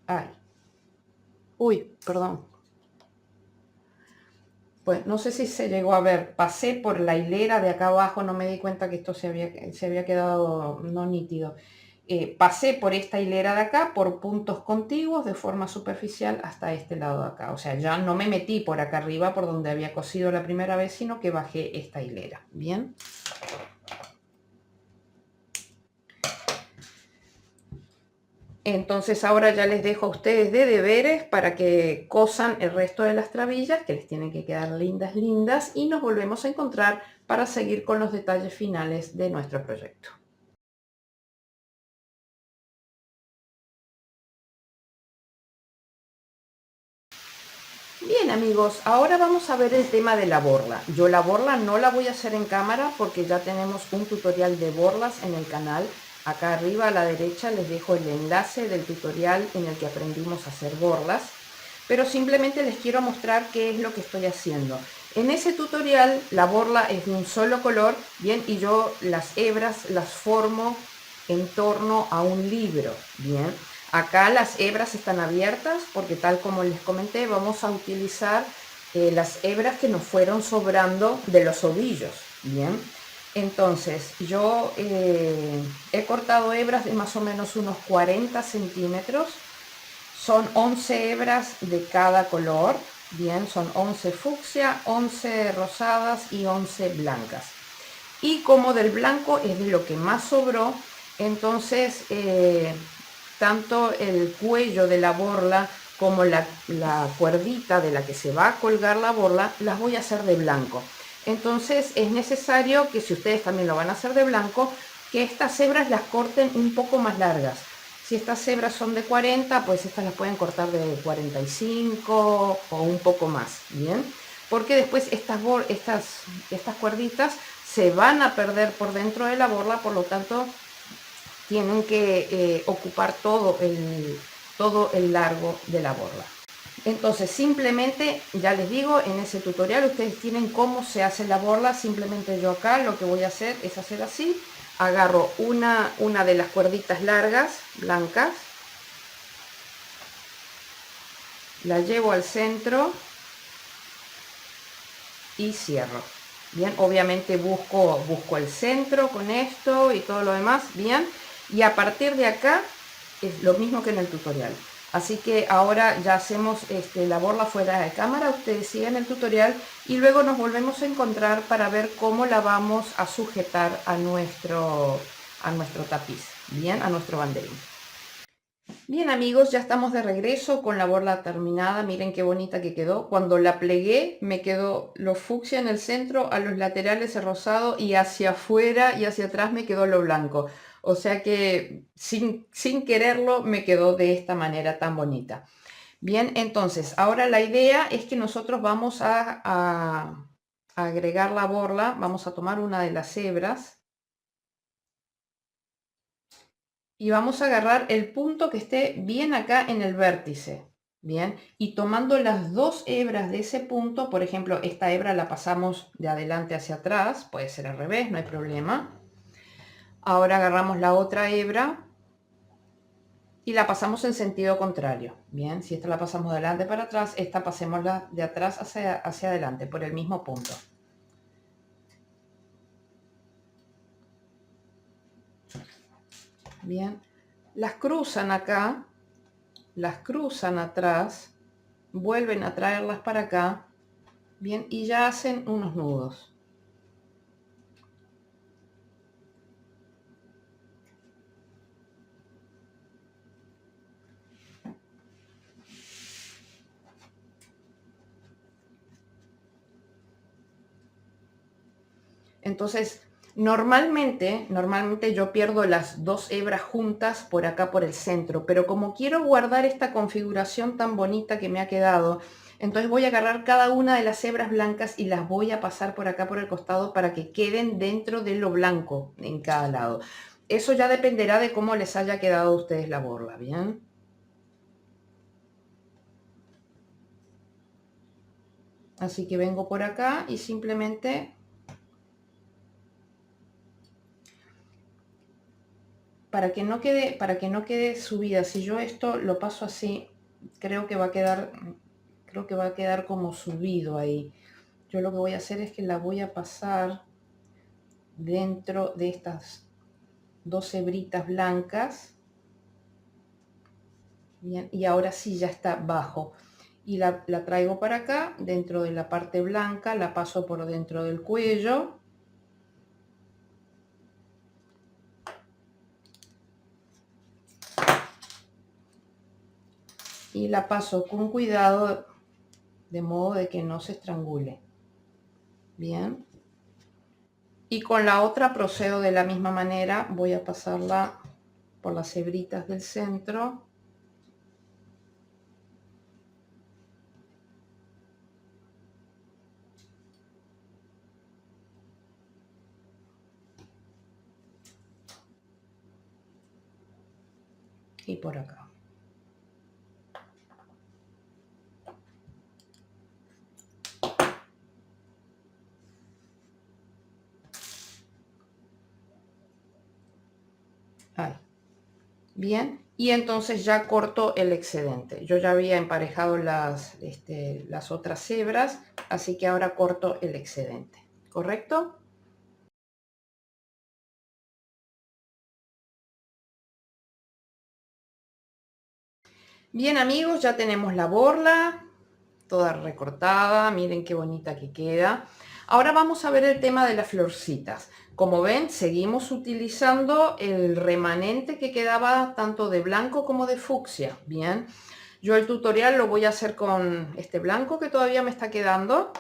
Ay. Uy, perdón. Pues no sé si se llegó a ver, pasé por la hilera de acá abajo, no me di cuenta que esto se había quedado no nítido. Pasé por esta hilera de acá, por puntos contiguos de forma superficial hasta este lado de acá. O sea, ya no me metí por acá arriba por donde había cosido la primera vez, sino que bajé esta hilera. Bien. Entonces ahora ya les dejo a ustedes de deberes para que cosan el resto de las trabillas, que les tienen que quedar lindas, lindas, y nos volvemos a encontrar para seguir con los detalles finales de nuestro proyecto. Bien amigos, ahora vamos a ver el tema de la borla. Yo la borla no la voy a hacer en cámara porque ya tenemos un tutorial de borlas en el canal. Acá arriba a la derecha les dejo el enlace del tutorial en el que aprendimos a hacer borlas. Pero simplemente les quiero mostrar qué es lo que estoy haciendo. En ese tutorial la borla es de un solo color, bien, y yo las hebras las formo en torno a un libro, bien. Acá las hebras están abiertas porque tal como les comenté vamos a utilizar las hebras que nos fueron sobrando de los ovillos, bien. Entonces yo he cortado hebras de más o menos unos 40 centímetros. Son 11 hebras de cada color, bien, son 11 fucsia, 11 rosadas y 11 blancas. Y como del blanco es de lo que más sobró, entonces tanto el cuello de la borla como la cuerdita de la que se va a colgar la borla, las voy a hacer de blanco. Entonces es necesario que, si ustedes también lo van a hacer de blanco, que estas hebras las corten un poco más largas. Si estas hebras son de 40, pues estas las pueden cortar de 45 o un poco más, ¿bien? Porque después estas cuerditas se van a perder por dentro de la borla, por lo tanto tienen que ocupar todo el largo de la borla. Entonces simplemente, ya les digo, en ese tutorial ustedes tienen cómo se hace la borla. Simplemente yo acá lo que voy a hacer es hacer así. Agarro una de las cuerditas largas, blancas, la llevo al centro y cierro. Bien, obviamente busco el centro con esto y todo lo demás, bien. Y a partir de acá es lo mismo que en el tutorial. Así que ahora ya hacemos la borla fuera de cámara, ustedes siguen el tutorial y luego nos volvemos a encontrar para ver cómo la vamos a sujetar a nuestro tapiz, bien, a nuestro banderín. Bien amigos, ya estamos de regreso con la borla terminada. Miren qué bonita que quedó. Cuando la plegué me quedó lo fucsia en el centro, a los laterales el rosado y hacia afuera y hacia atrás me quedó lo blanco. O sea que sin quererlo me quedó de esta manera tan bonita. Bien, entonces ahora la idea es que nosotros vamos a agregar la borla. Vamos a tomar una de las hebras y vamos a agarrar el punto que esté bien acá en el vértice, bien, y tomando las dos hebras de ese punto, por ejemplo, esta hebra la pasamos de adelante hacia atrás, puede ser al revés, no hay problema. Ahora agarramos la otra hebra y la pasamos en sentido contrario, bien, si esta la pasamos de adelante para atrás, esta pasémosla de atrás hacia adelante, por el mismo punto. Bien, las cruzan acá, las cruzan atrás, vuelven a traerlas para acá, bien, y ya hacen unos nudos. Entonces, normalmente yo pierdo las dos hebras juntas por acá por el centro, pero como quiero guardar esta configuración tan bonita que me ha quedado, entonces voy a agarrar cada una de las hebras blancas y las voy a pasar por acá por el costado para que queden dentro de lo blanco en cada lado. Eso ya dependerá de cómo les haya quedado a ustedes la borla, ¿bien? Así que vengo por acá y simplemente para que no quede subida, si yo esto lo paso así, creo que va a quedar como subido ahí. Yo lo que voy a hacer es que la voy a pasar dentro de estas dos hebritas blancas. Bien, y ahora sí ya está bajo. Y la traigo para acá, dentro de la parte blanca, la paso por dentro del cuello. Y la paso con cuidado, de modo de que no se estrangule. Bien. Y con la otra procedo de la misma manera, voy a pasarla por las hebritas del centro. Y por acá. Ahí. Bien, y entonces ya corto el excedente. Yo ya había emparejado las otras hebras, así que ahora corto el excedente, ¿correcto? Bien amigos, ya tenemos la borla toda recortada, miren qué bonita que queda. Ahora vamos a ver el tema de las florcitas. Como ven, seguimos utilizando el remanente que quedaba tanto de blanco como de fucsia. Bien, yo el tutorial lo voy a hacer con este blanco que todavía me está quedando.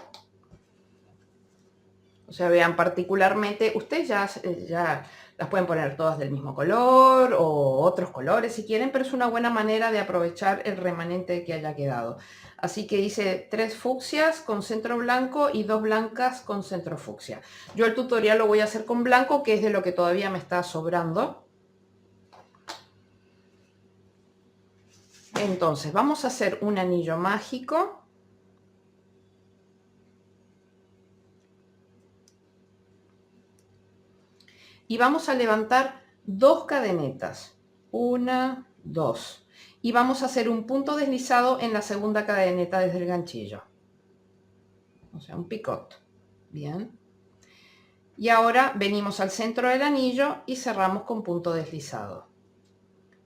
O sea, vean, particularmente, ustedes ya las pueden poner todas del mismo color o otros colores si quieren, pero es una buena manera de aprovechar el remanente que haya quedado. Así que hice 3 fucsias con centro blanco y 2 blancas con centro fucsia. Yo el tutorial lo voy a hacer con blanco, que es de lo que todavía me está sobrando. Entonces, vamos a hacer un anillo mágico. Y vamos a levantar 2 cadenetas, 1, 2, y vamos a hacer un punto deslizado en la segunda cadeneta desde el ganchillo, o sea, un picot. Bien, y ahora venimos al centro del anillo y cerramos con punto deslizado.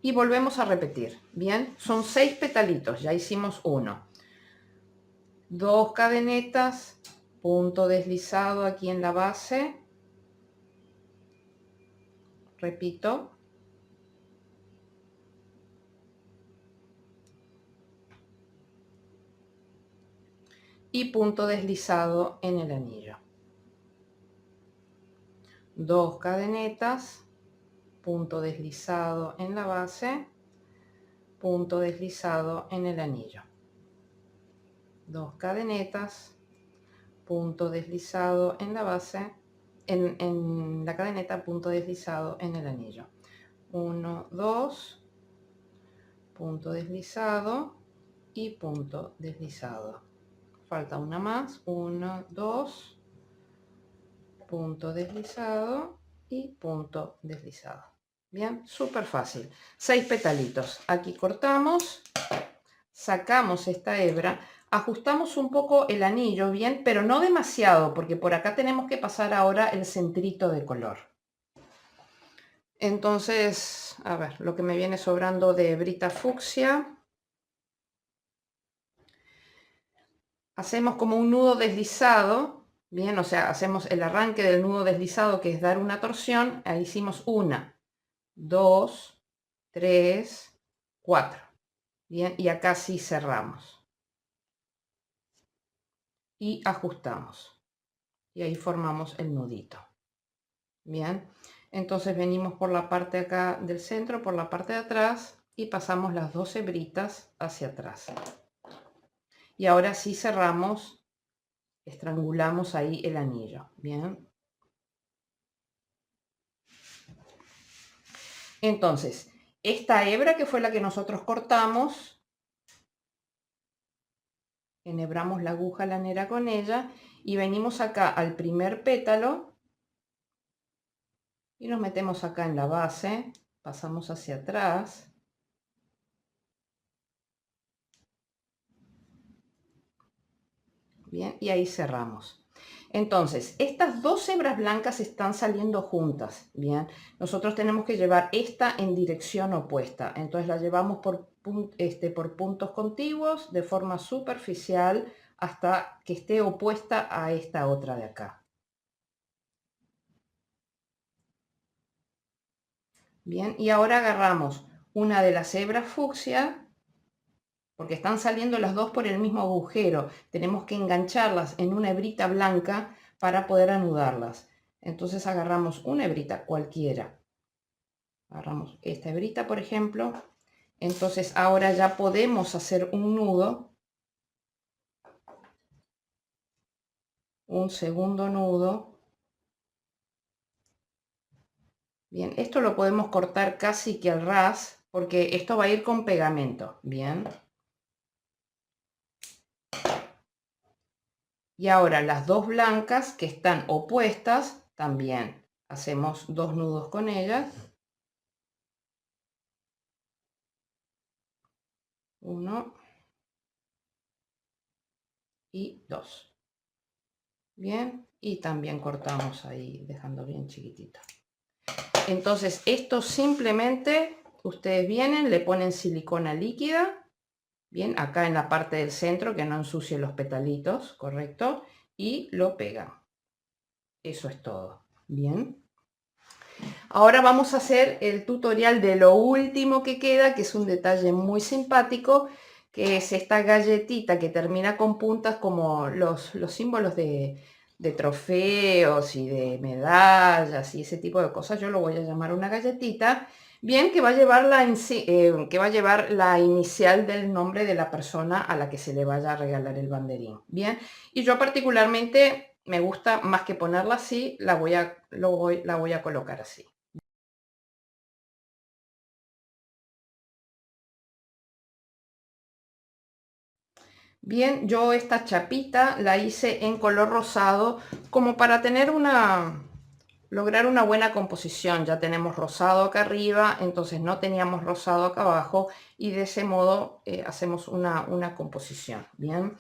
y volvemos a repetir. Bien, son 6 petalitos, ya hicimos uno. 2 cadenetas, punto deslizado aquí en la base, repito, y punto deslizado en el anillo. 2 cadenetas, punto deslizado en la base, punto deslizado en el anillo. 2 cadenetas, punto deslizado en la base, en la cadeneta, punto deslizado en el anillo. 1, 2, punto deslizado y punto deslizado. Falta una más, 1, 2, punto deslizado y punto deslizado. Bien, súper fácil. 6 petalitos. Aquí cortamos, sacamos esta hebra, ajustamos un poco el anillo, bien, pero no demasiado, porque por acá tenemos que pasar ahora el centrito de color. Entonces, a ver, lo que me viene sobrando de hebrita fucsia. Hacemos como un nudo deslizado, bien, o sea, hacemos el arranque del nudo deslizado, que es dar una torsión. Ahí hicimos 1, 2, 3, 4. Bien, y acá sí cerramos. Y ajustamos. Y ahí formamos el nudito. Bien, entonces venimos por la parte acá del centro, por la parte de atrás, y pasamos las 2 hebritas hacia atrás. Y ahora sí cerramos, estrangulamos ahí el anillo. Bien. Entonces, esta hebra que fue la que nosotros cortamos, enhebramos la aguja lanera con ella y venimos acá al primer pétalo y nos metemos acá en la base, pasamos hacia atrás. Bien, y ahí cerramos. Entonces, estas 2 hebras blancas están saliendo juntas, bien. Nosotros tenemos que llevar esta en dirección opuesta. Entonces la llevamos por puntos contiguos de forma superficial hasta que esté opuesta a esta otra de acá. Bien, y ahora agarramos una de las hebras fucsia, porque están saliendo las 2 por el mismo agujero. Tenemos que engancharlas en una hebrita blanca para poder anudarlas. Entonces agarramos una hebrita cualquiera. Agarramos esta hebrita, por ejemplo. Entonces ahora ya podemos hacer un nudo. Un segundo nudo. Bien, esto lo podemos cortar casi que al ras, porque esto va a ir con pegamento. Bien. Y ahora las 2 blancas que están opuestas, también hacemos 2 nudos con ellas. 1 y 2. Bien, y también cortamos ahí dejando bien chiquitito. Entonces esto simplemente ustedes vienen, le ponen silicona líquida, bien, acá en la parte del centro, que no ensucie los petalitos, correcto, y lo pegan. Eso es todo. Bien. Ahora vamos a hacer el tutorial de lo último que queda, que es un detalle muy simpático, que es esta galletita que termina con puntas como los símbolos de trofeos y de medallas y ese tipo de cosas. Yo lo voy a llamar una galletita. Bien, que va a llevar la inicial del nombre de la persona a la que se le vaya a regalar el banderín. Bien, y yo particularmente me gusta más que ponerla así, la voy a colocar así. Bien, yo esta chapita la hice en color rosado como para tener lograr una buena composición. Ya tenemos rosado acá arriba, entonces no teníamos rosado acá abajo y de ese modo hacemos una composición. Bien,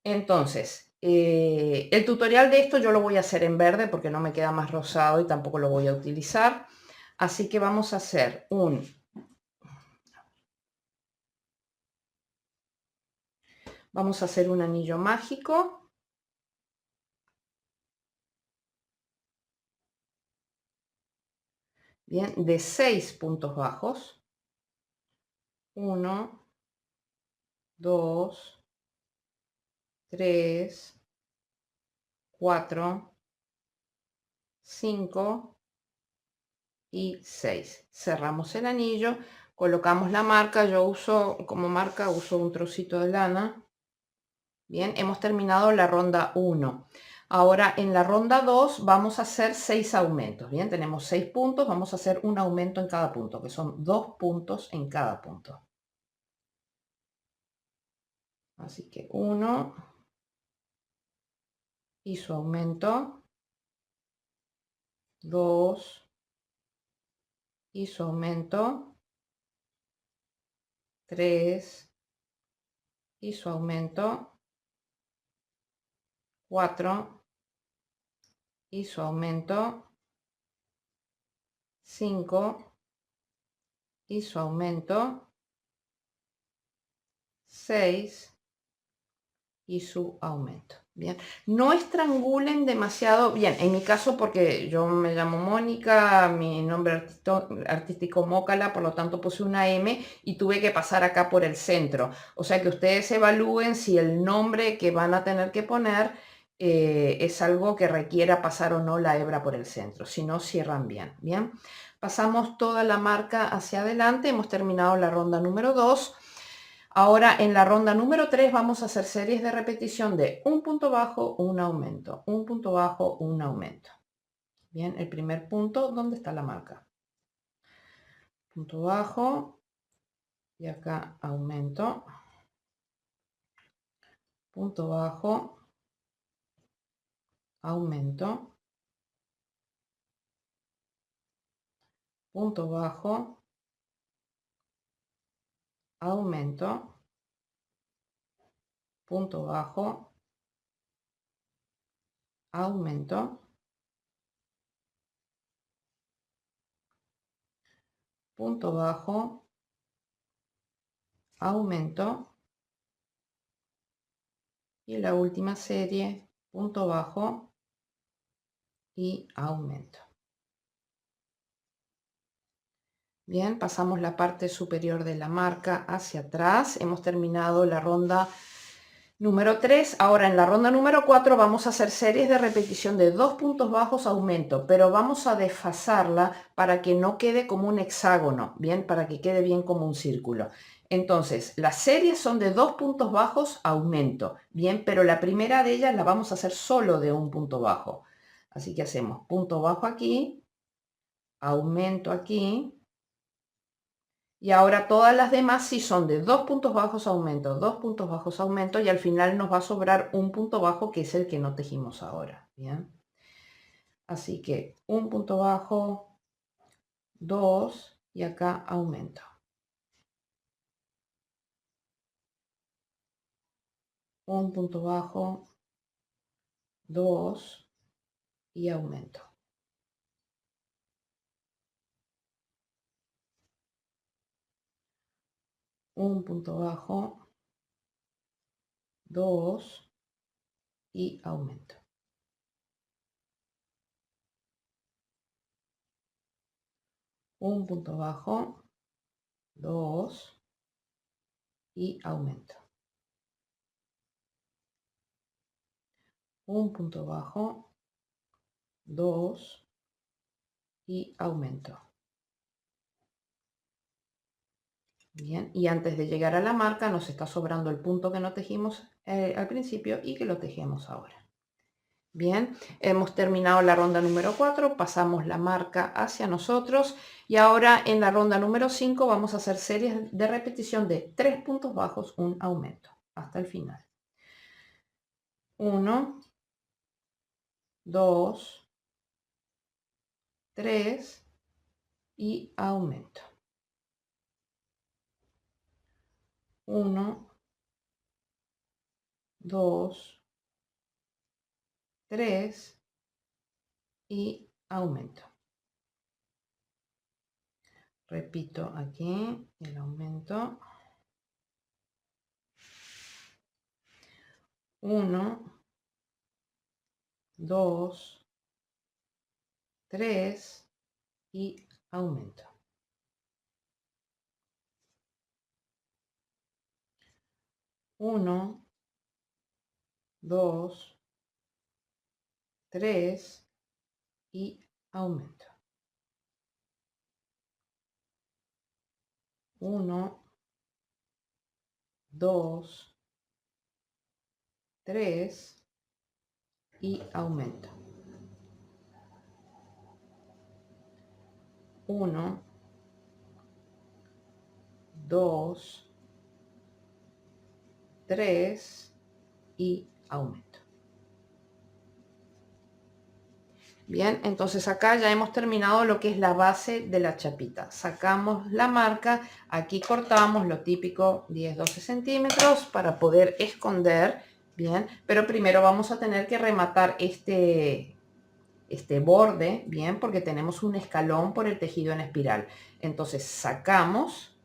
entonces el tutorial de esto yo lo voy a hacer en verde porque no me queda más rosado y tampoco lo voy a utilizar. Así que vamos a hacer un Vamos a hacer un anillo mágico. Bien, de 6 puntos bajos. 1, 2, 3, 4, 5 y 6. Cerramos el anillo, colocamos la marca. Yo uso como marca, uso un trocito de lana. Bien, hemos terminado la ronda 1. Ahora en la ronda 2 vamos a hacer 6 aumentos. Bien, tenemos 6 puntos, vamos a hacer un aumento en cada punto, que son 2 puntos en cada punto. Así que 1 y su aumento, 2 y su aumento, 3 y su aumento, 4 y su aumento, 5 y su aumento, 6 y su aumento. Bien, no estrangulen demasiado. Bien, en mi caso, porque yo me llamo Mónica, mi nombre artístico Mócala, por lo tanto puse una M y tuve que pasar acá por el centro. O sea que ustedes evalúen si el nombre que van a tener que poner es algo que requiera pasar o no la hebra por el centro. Si no, cierran bien. Bien, pasamos toda la marca hacia adelante. Hemos terminado la ronda número 2. Ahora en la ronda número 3 vamos a hacer series de repetición de un punto bajo, un aumento, un punto bajo, un aumento. Bien, el primer punto, ¿dónde está la marca? Punto bajo y acá aumento, punto bajo, aumento, punto bajo, aumento, punto bajo, aumento, punto bajo, aumento y la última serie, punto bajo y aumento. Bien, pasamos la parte superior de la marca hacia atrás. Hemos terminado la ronda número 3. Ahora en la ronda número 4 vamos a hacer series de repetición de 2 puntos bajos aumento, pero vamos a desfasarla para que no quede como un hexágono, bien, para que quede bien como un círculo. Entonces, las series son de 2 puntos bajos aumento, bien, pero la primera de ellas la vamos a hacer solo de un punto bajo. Así que hacemos punto bajo aquí, aumento aquí, y ahora todas las demás sí son de 2 puntos bajos aumento, 2 puntos bajos aumento, y al final nos va a sobrar un punto bajo que es el que no tejimos ahora. Bien, así que un punto bajo, 2 y acá aumento. Un punto bajo, 2 y aumento. Un punto bajo, 2 y aumento. Un punto bajo, 2 y aumento. Un punto bajo, 2 y aumento. Bien, y antes de llegar a la marca nos está sobrando el punto que no tejimos al principio y que lo tejemos ahora. Bien, hemos terminado la ronda número 4, pasamos la marca hacia nosotros y ahora en la ronda número 5 vamos a hacer series de repetición de 3 puntos bajos, un aumento, hasta el final. 1, 2, 3 y aumento. 1, 2, 3 y aumento. Repito aquí el aumento. 1, 2, 3 y aumento. 1, 2, 3 y aumento. 1, 2, 3 y aumento. 1, 2, 3 y aumento. Bien, entonces acá ya hemos terminado lo que es la base de la chapita. Sacamos la marca, aquí cortamos lo típico 10-12 centímetros para poder esconder, bien, pero primero vamos a tener que rematar este borde, bien, porque tenemos un escalón por el tejido en espiral. Entonces sacamos,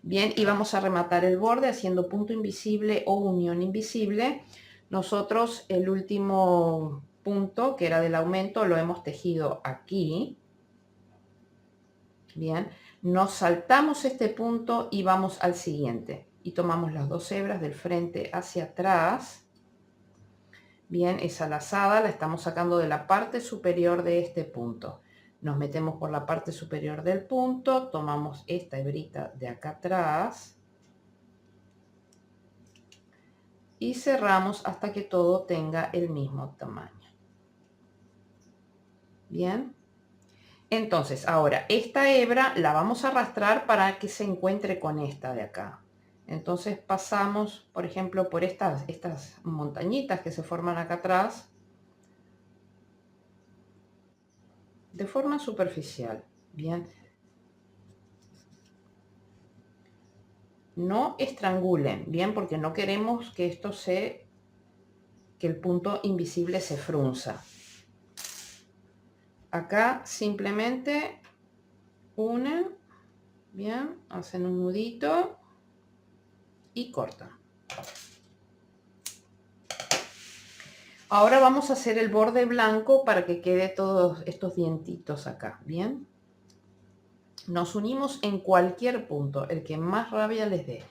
bien, y vamos a rematar el borde haciendo punto invisible o unión invisible. Nosotros el último punto, que era del aumento, lo hemos tejido aquí. Bien, nos saltamos este punto y vamos al siguiente. Y tomamos las dos hebras del frente hacia atrás. Bien, esa lazada la estamos sacando de la parte superior de este punto. Nos metemos por la parte superior del punto, tomamos esta hebrita de acá atrás y cerramos hasta que todo tenga el mismo tamaño. Bien, entonces ahora esta hebra la vamos a arrastrar para que se encuentre con esta de acá. Entonces pasamos, por ejemplo, por estas montañitas que se forman acá atrás de forma superficial. Bien, no estrangulen, bien, porque no queremos que que el punto invisible se frunza. Acá simplemente unen, bien, hacen un nudito y cortan. Ahora vamos a hacer el borde blanco para que quede todos estos dientitos acá, bien. Nos unimos en cualquier punto, el que más rabia les dé.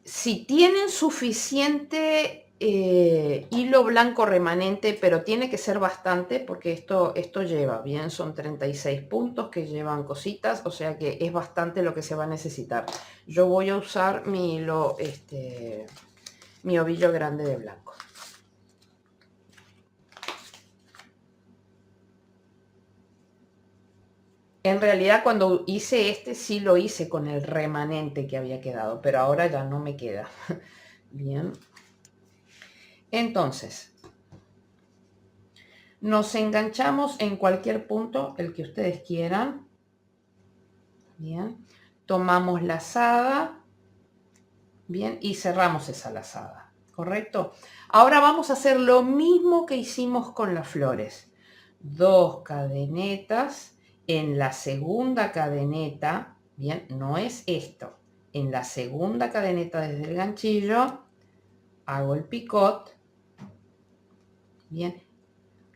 Si tienen suficiente hilo blanco remanente, pero tiene que ser bastante porque esto lleva, bien, son 36 puntos que llevan cositas, o sea que es bastante lo que se va a necesitar. Yo voy a usar mi hilo, mi ovillo grande de blanco. En realidad cuando hice este sí lo hice con el remanente que había quedado, pero ahora ya no me queda. Bien. Entonces, nos enganchamos en cualquier punto, el que ustedes quieran. Bien. Tomamos lazada. Bien, y cerramos esa lazada. ¿Correcto? Ahora vamos a hacer lo mismo que hicimos con las flores. 2 cadenetas. En la segunda cadeneta, bien, no es esto. En la segunda cadeneta desde el ganchillo, hago el picot. Bien,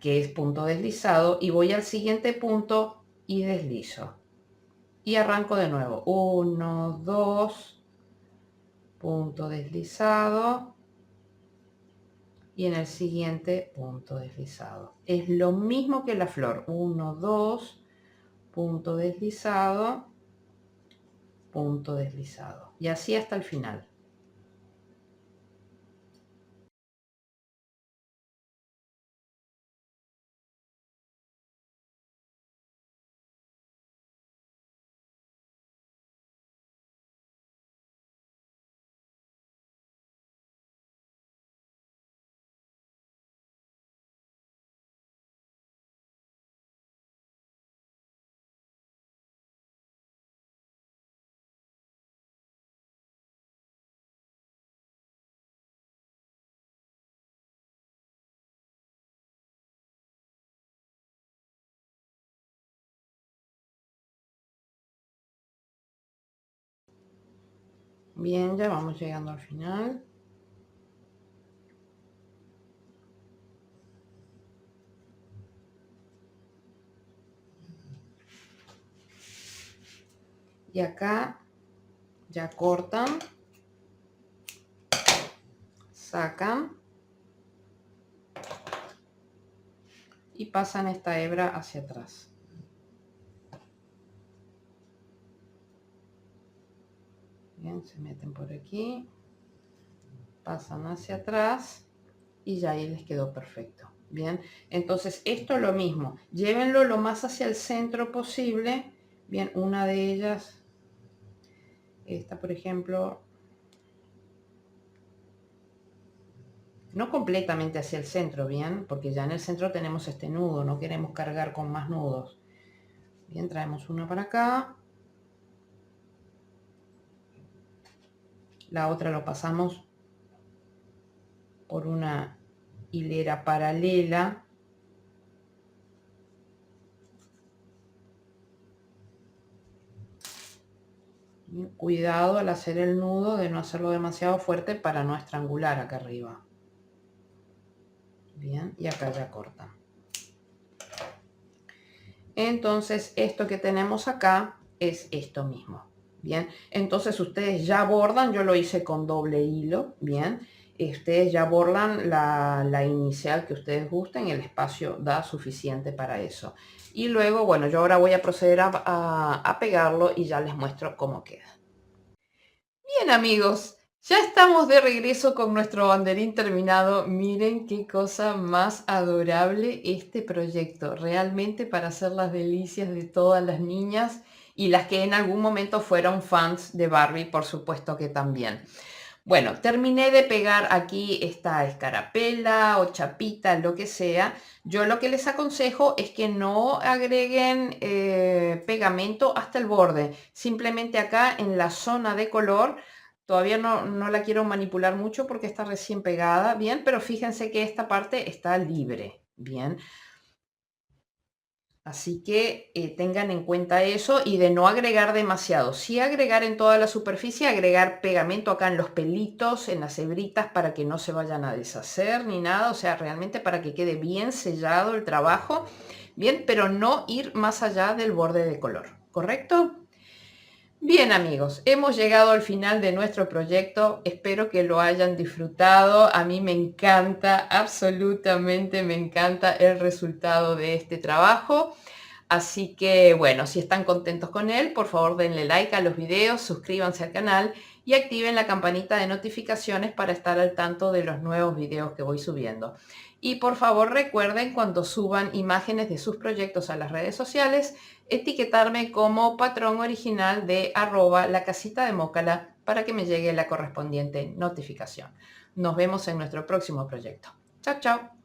que es punto deslizado, y voy al siguiente punto y deslizo y arranco de nuevo. 1, 2, punto deslizado, y en el siguiente punto deslizado. Es lo mismo que la flor. 1, 2, punto deslizado, punto deslizado, y así hasta el final. Bien, ya vamos llegando al final. y acá ya cortan, sacan y pasan esta hebra hacia atrás. Bien, se meten por aquí, pasan hacia atrás y ya ahí les quedó perfecto. Bien, entonces esto es lo mismo, llévenlo lo más hacia el centro posible. Bien, una de ellas, esta por ejemplo, no completamente hacia el centro, bien, porque ya en el centro tenemos este nudo, no queremos cargar con más nudos. Bien, traemos una para acá, la otra lo pasamos por una hilera paralela. Bien, cuidado al hacer el nudo de no hacerlo demasiado fuerte para no estrangular acá arriba. Bien, y acá ya corta. Entonces esto que tenemos acá es esto mismo. Bien, entonces ustedes ya bordan, yo lo hice con doble hilo. Bien, ustedes ya bordan la inicial que ustedes gusten, el espacio da suficiente para eso. Y luego, bueno, yo ahora voy a proceder a pegarlo y ya les muestro cómo queda. Bien amigos, ya estamos de regreso con nuestro banderín terminado. Miren qué cosa más adorable este proyecto. Realmente para hacer las delicias de todas las niñas y las que en algún momento fueron fans de Barbie, por supuesto que también. Bueno, terminé de pegar aquí esta escarapela o chapita, lo que sea. Yo lo que les aconsejo es que no agreguen pegamento hasta el borde. Simplemente acá en la zona de color, todavía no la quiero manipular mucho porque está recién pegada, bien, pero fíjense que esta parte está libre, bien. Así que tengan en cuenta eso y de no agregar demasiado. Sí agregar en toda la superficie, agregar pegamento acá en los pelitos, en las hebritas para que no se vayan a deshacer ni nada. O sea, realmente para que quede bien sellado el trabajo. Bien, pero no ir más allá del borde de color. ¿Correcto? Bien amigos, hemos llegado al final de nuestro proyecto, espero que lo hayan disfrutado, a mí me encanta, absolutamente me encanta el resultado de este trabajo, así que bueno, si están contentos con él, por favor denle like a los videos, suscríbanse al canal y activen la campanita de notificaciones para estar al tanto de los nuevos videos que voy subiendo. Y por favor recuerden cuando suban imágenes de sus proyectos a las redes sociales, etiquetarme como patrón original de @lacasitademocala para que me llegue la correspondiente notificación. Nos vemos en nuestro próximo proyecto. Chao, chao.